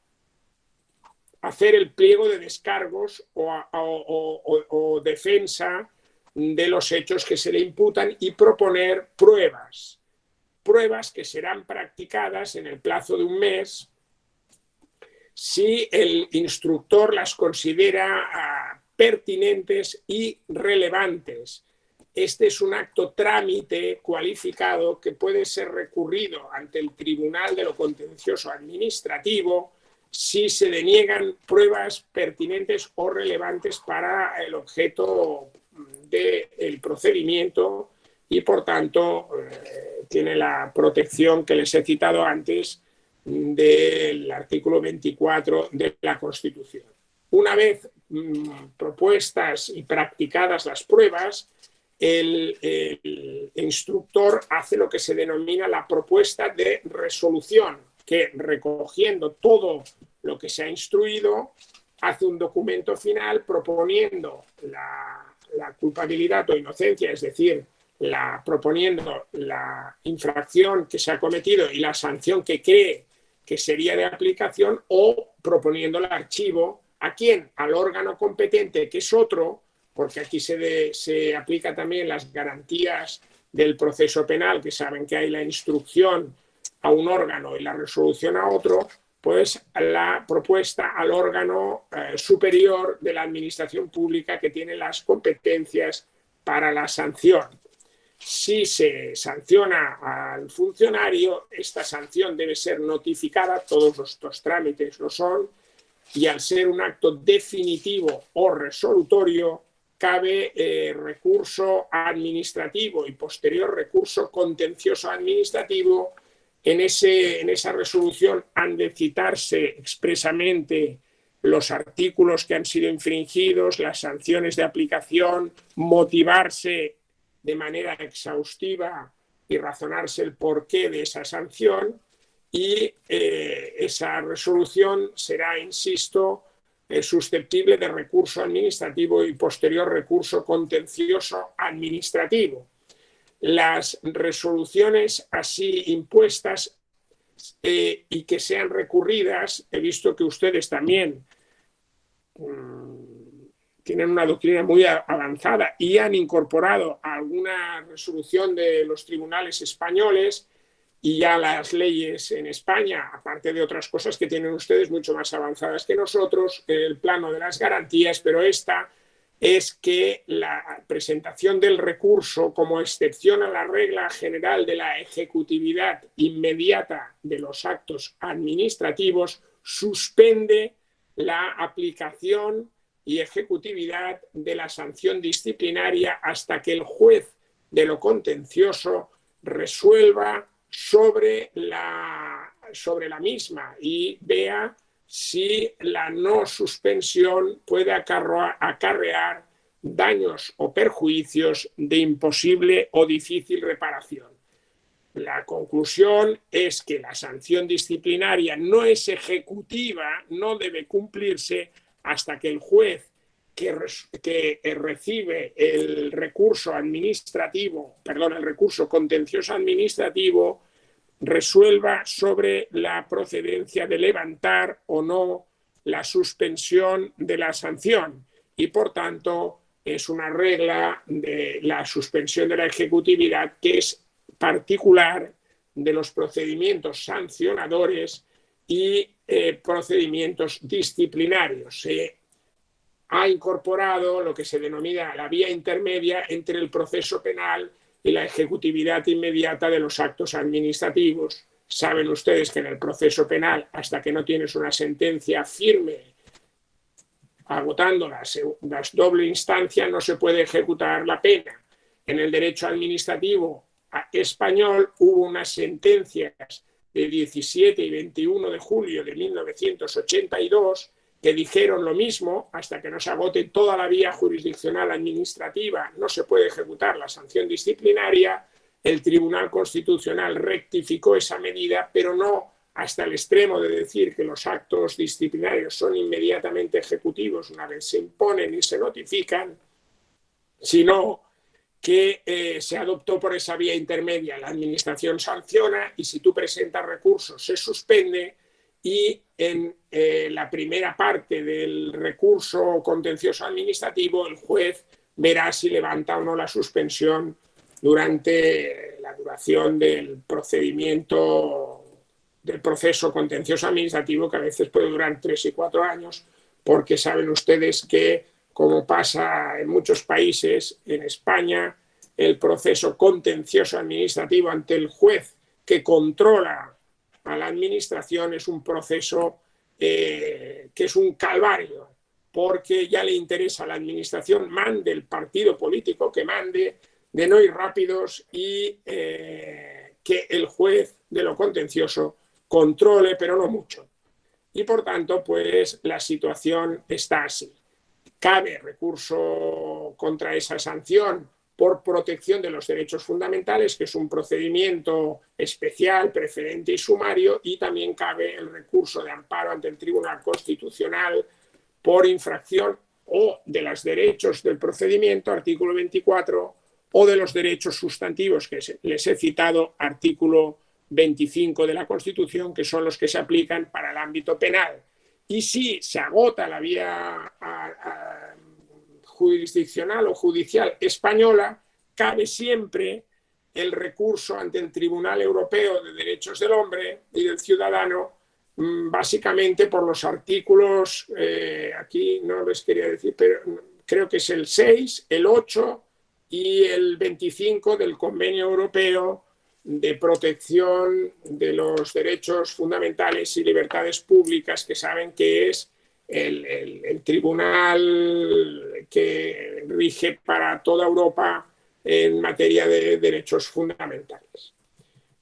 hacer el pliego de descargos o defensa de los hechos que se le imputan y proponer pruebas que serán practicadas en el plazo de un mes si el instructor las considera pertinentes y relevantes. este es un acto trámite cualificado que puede ser recurrido ante el Tribunal de lo Contencioso Administrativo si se deniegan pruebas pertinentes o relevantes para el objeto del procedimiento y, por tanto, tiene la protección que les he citado antes del artículo 24 de la Constitución. Una vez propuestas y practicadas las pruebas, el instructor hace lo que se denomina la propuesta de resolución, que, recogiendo todo lo que se ha instruido, hace un documento final proponiendo la culpabilidad o inocencia, es decir, proponiendo la infracción que se ha cometido y la sanción que cree que sería de aplicación, o proponiendo el archivo. ¿A quién? Al órgano competente, que es otro, porque aquí se aplica también las garantías del proceso penal, que saben que hay la instrucción a un órgano y la resolución a otro, pues la propuesta al órgano superior de la administración pública, que tiene las competencias para la sanción. Si se sanciona al funcionario, esta sanción debe ser notificada, todos estos trámites lo son, y al ser un acto definitivo o resolutorio, cabe recurso administrativo y posterior recurso contencioso administrativo. En esa resolución han de citarse expresamente los artículos que han sido infringidos, las sanciones de aplicación, motivarse de manera exhaustiva y razonarse el porqué de esa sanción, y esa resolución será, insisto, susceptible de recurso administrativo y posterior recurso contencioso administrativo. Las resoluciones así impuestas y que sean recurridas, he visto que ustedes también tienen una doctrina muy avanzada y han incorporado alguna resolución de los tribunales españoles y ya las leyes en España, aparte de otras cosas que tienen ustedes mucho más avanzadas que nosotros, el plano de las garantías, pero esta es que la presentación del recurso, como excepción a la regla general de la ejecutividad inmediata de los actos administrativos, suspende la aplicación y ejecutividad de la sanción disciplinaria hasta que el juez de lo contencioso resuelva sobre la misma y vea si la no suspensión puede acarrear daños o perjuicios de imposible o difícil reparación. La conclusión es que la sanción disciplinaria no es ejecutiva, no debe cumplirse hasta que el juez que recibe el recurso contencioso administrativo resuelva sobre la procedencia de levantar o no la suspensión de la sanción, y por tanto es una regla de la suspensión de la ejecutividad que es particular de los procedimientos sancionadores y procedimientos disciplinarios. Se ha incorporado lo que se denomina la vía intermedia entre el proceso penal y la ejecutividad inmediata de los actos administrativos. Saben ustedes que en el proceso penal, hasta que no tienes una sentencia firme agotando las doble instancia, no se puede ejecutar la pena. En el derecho administrativo español hubo unas sentencias de 17 y 21 de julio de 1982 que dijeron lo mismo: hasta que no se agote toda la vía jurisdiccional administrativa no se puede ejecutar la sanción disciplinaria. El Tribunal Constitucional rectificó esa medida, pero no hasta el extremo de decir que los actos disciplinarios son inmediatamente ejecutivos una vez se imponen y se notifican, sino que se adoptó por esa vía intermedia. La Administración sanciona y, si tú presentas recursos, se suspende, y en la primera parte del recurso contencioso administrativo el juez verá si levanta o no la suspensión durante la duración del procedimiento, del proceso contencioso administrativo, que a veces puede durar 3 y 4 años, porque saben ustedes que, como pasa en muchos países, en España el proceso contencioso administrativo ante el juez que controla a la administración es un proceso que es un calvario, porque ya le interesa a la administración, mande el partido político que mande, de no ir rápidos y que el juez de lo contencioso controle, pero no mucho. Y por tanto, pues la situación está así. Cabe recurso contra esa sanción por protección de los derechos fundamentales, que es un procedimiento especial, preferente y sumario, y también cabe el recurso de amparo ante el Tribunal Constitucional por infracción o de los derechos del procedimiento, artículo 24, o de los derechos sustantivos que les he citado, artículo 25 de la Constitución, que son los que se aplican para el ámbito penal. Y si se agota la vía jurisdiccional o judicial española, cabe siempre el recurso ante el Tribunal Europeo de Derechos del Hombre y del Ciudadano, básicamente por los artículos, aquí no les quería decir, pero creo que es el 6, el 8 y el 25 del Convenio Europeo de Protección de los Derechos Fundamentales y Libertades Públicas, que saben que es el tribunal que rige para toda Europa en materia de derechos fundamentales.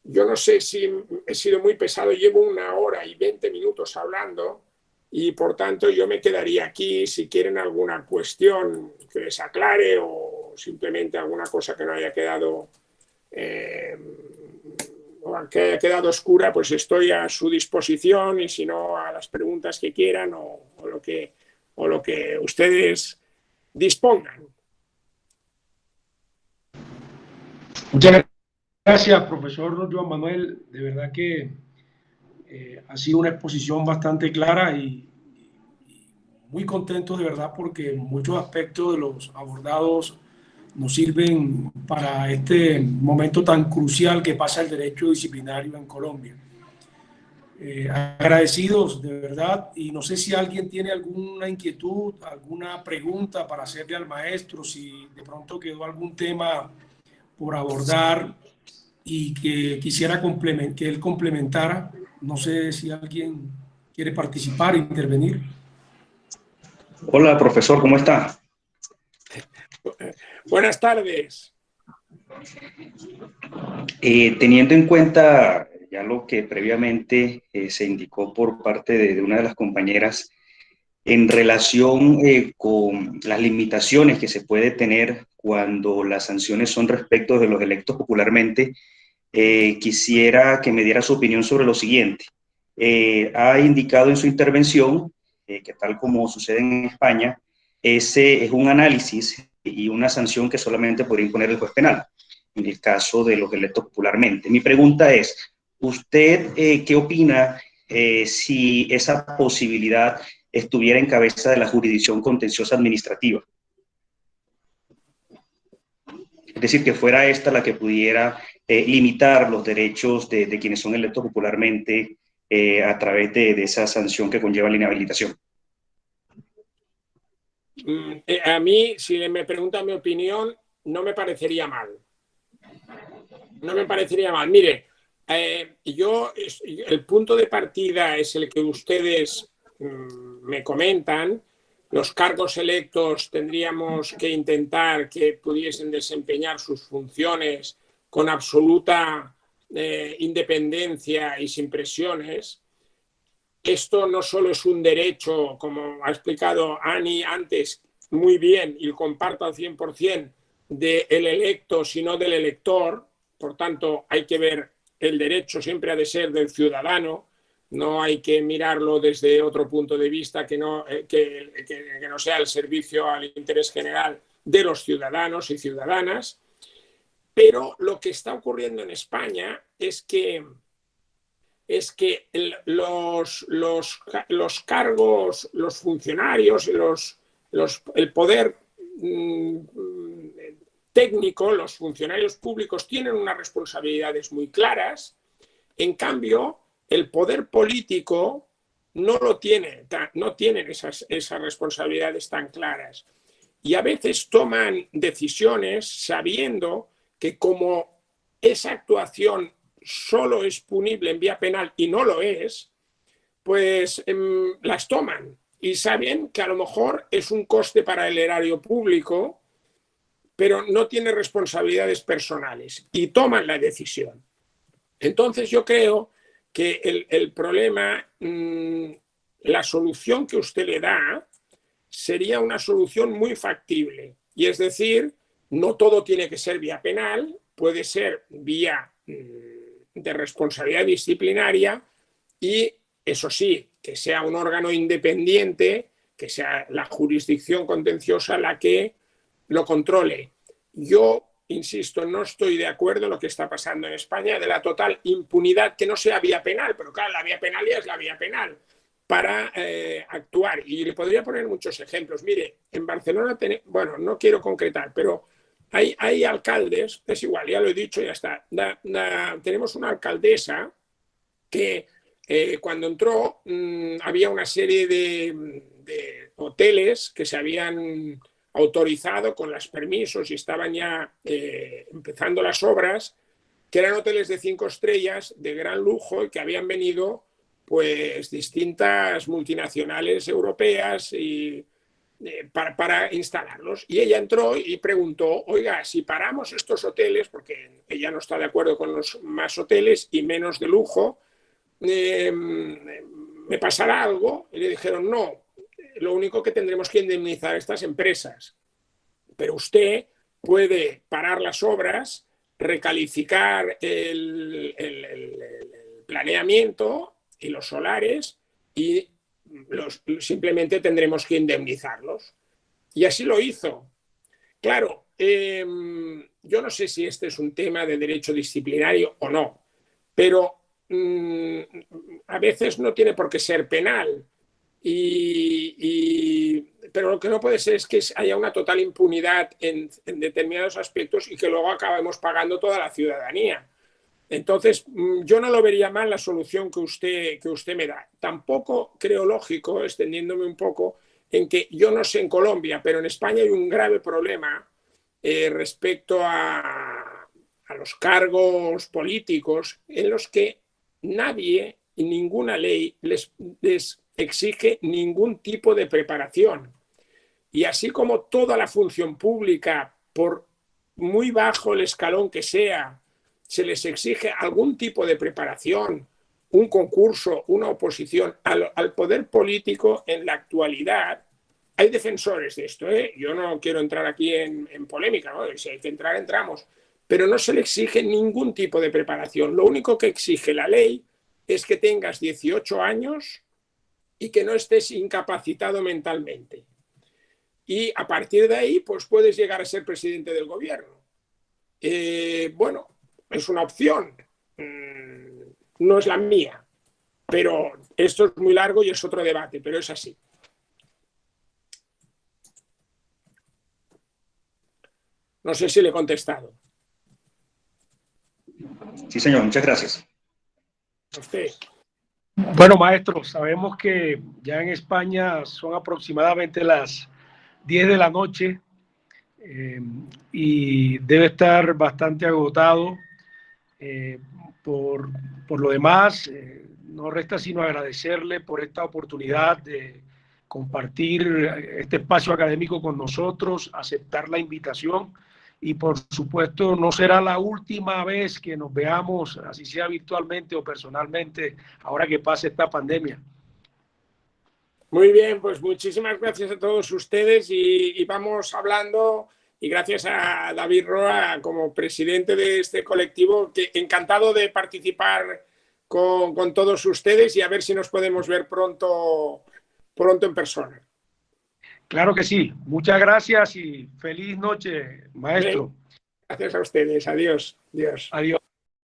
Yo no sé si he sido muy pesado, llevo 1 hora y 20 minutos hablando y por tanto yo me quedaría aquí. Si quieren alguna cuestión que les aclare o simplemente alguna cosa que no haya quedado o que haya quedado oscura, pues estoy a su disposición, y si no, a las preguntas que quieran o lo que ustedes dispongan. Muchas gracias, profesor Joan Manuel. De verdad que ha sido una exposición bastante clara y muy contento de verdad, porque muchos aspectos de los abordados nos sirven para este momento tan crucial que pasa el derecho disciplinario en Colombia. Agradecidos de verdad, y no sé si alguien tiene alguna inquietud, alguna pregunta para hacerle al maestro, si de pronto quedó algún tema por abordar y que quisiera que él complementara. No sé si alguien quiere participar e intervenir. Hola, profesor, ¿cómo está? Buenas tardes. Teniendo en cuenta ya lo que previamente se indicó por parte de una de las compañeras en relación con las limitaciones que se puede tener cuando las sanciones son respecto de los electos popularmente, quisiera que me diera su opinión sobre lo siguiente. Ha indicado en su intervención que tal como sucede en España, ese es un análisis y una sanción que solamente podría imponer el juez penal, en el caso de los electos popularmente. Mi pregunta es, ¿usted qué opina si esa posibilidad estuviera en cabeza de la jurisdicción contenciosa administrativa? Es decir, que fuera esta la que pudiera limitar los derechos de quienes son electos popularmente a través de esa sanción que conlleva la inhabilitación. A mí, si me preguntan mi opinión, no me parecería mal. No me parecería mal. Mire, el punto de partida es el que ustedes me comentan. Los cargos electos tendríamos que intentar que pudiesen desempeñar sus funciones con absoluta independencia y sin presiones. Esto no solo es un derecho, como ha explicado Ani antes muy bien, y lo comparto al 100%, del electo, sino del elector. Por tanto, hay que ver el derecho siempre ha de ser del ciudadano, no hay que mirarlo desde otro punto de vista que no sea el servicio al interés general de los ciudadanos y ciudadanas. Pero lo que está ocurriendo en España es que los cargos, los funcionarios, el poder técnico, los funcionarios públicos tienen unas responsabilidades muy claras. En cambio, el poder político no tienen esas responsabilidades tan claras. y a veces toman decisiones sabiendo que como esa actuación solo es punible en vía penal y no lo es, pues las toman y saben que a lo mejor es un coste para el erario público, pero no tiene responsabilidades personales y toman la decisión. Entonces yo creo que el problema, la solución que usted le da sería una solución muy factible. Y es decir, no todo tiene que ser vía penal, puede ser vía de responsabilidad disciplinaria y, eso sí, que sea un órgano independiente, que sea la jurisdicción contenciosa la que lo controle. Yo, insisto, no estoy de acuerdo en lo que está pasando en España de la total impunidad, que no sea vía penal, pero claro, la vía penal ya es la vía penal para actuar. Y le podría poner muchos ejemplos. Mire, en Barcelona, bueno, no quiero concretar, pero hay alcaldes, es igual, ya lo he dicho, ya está. Tenemos una alcaldesa que cuando entró había una serie de hoteles que se habían autorizado con los permisos y estaban ya empezando las obras, que eran hoteles de 5 estrellas de gran lujo y que habían venido pues distintas multinacionales europeas y, para instalarlos. Y ella entró y preguntó, oiga, si paramos estos hoteles, porque ella no está de acuerdo con los más hoteles y menos de lujo, ¿me pasará algo? Y le dijeron, no, lo único que tendremos que indemnizar a estas empresas, pero usted puede parar las obras, recalificar el planeamiento y los solares y simplemente tendremos que indemnizarlos. Y así lo hizo. Claro, yo no sé si este es un tema de derecho disciplinario o no, pero a veces no tiene por qué ser penal. Pero lo que no puede ser es que haya una total impunidad en determinados aspectos y que luego acabemos pagando toda la ciudadanía. Entonces, yo no lo vería mal la solución que usted me da. Tampoco creo lógico, extendiéndome un poco, en que yo no sé en Colombia, pero en España hay un grave problema respecto a los cargos políticos en los que nadie y ninguna ley les exige ningún tipo de preparación. Y así como toda la función pública, por muy bajo el escalón que sea, se les exige algún tipo de preparación, un concurso, una oposición al poder político en la actualidad, hay defensores de esto, ¿eh? Yo no quiero entrar aquí en polémica, ¿no? Si hay que entrar, entramos, pero no se le exige ningún tipo de preparación. Lo único que exige la ley es que tengas 18 años y que no estés incapacitado mentalmente. Y a partir de ahí, pues puedes llegar a ser presidente del gobierno. Bueno, es una opción, no es la mía, pero esto es muy largo y es otro debate, pero es así. No sé si le he contestado. Sí, señor, muchas gracias. A usted. Bueno, maestro, sabemos que ya en España son aproximadamente las 10 de la noche y debe estar bastante agotado. Por lo demás, no resta sino agradecerle por esta oportunidad de compartir este espacio académico con nosotros, aceptar la invitación y por supuesto no será la última vez que nos veamos, así sea virtualmente o personalmente, ahora que pase esta pandemia. Muy bien, pues muchísimas gracias a todos ustedes y vamos hablando. Y gracias a David Roa como presidente de este colectivo, que encantado de participar con todos ustedes y a ver si nos podemos ver pronto en persona. Claro que sí. Muchas gracias y feliz noche, maestro. Bien. Gracias a ustedes. Adiós. Adiós. Adiós.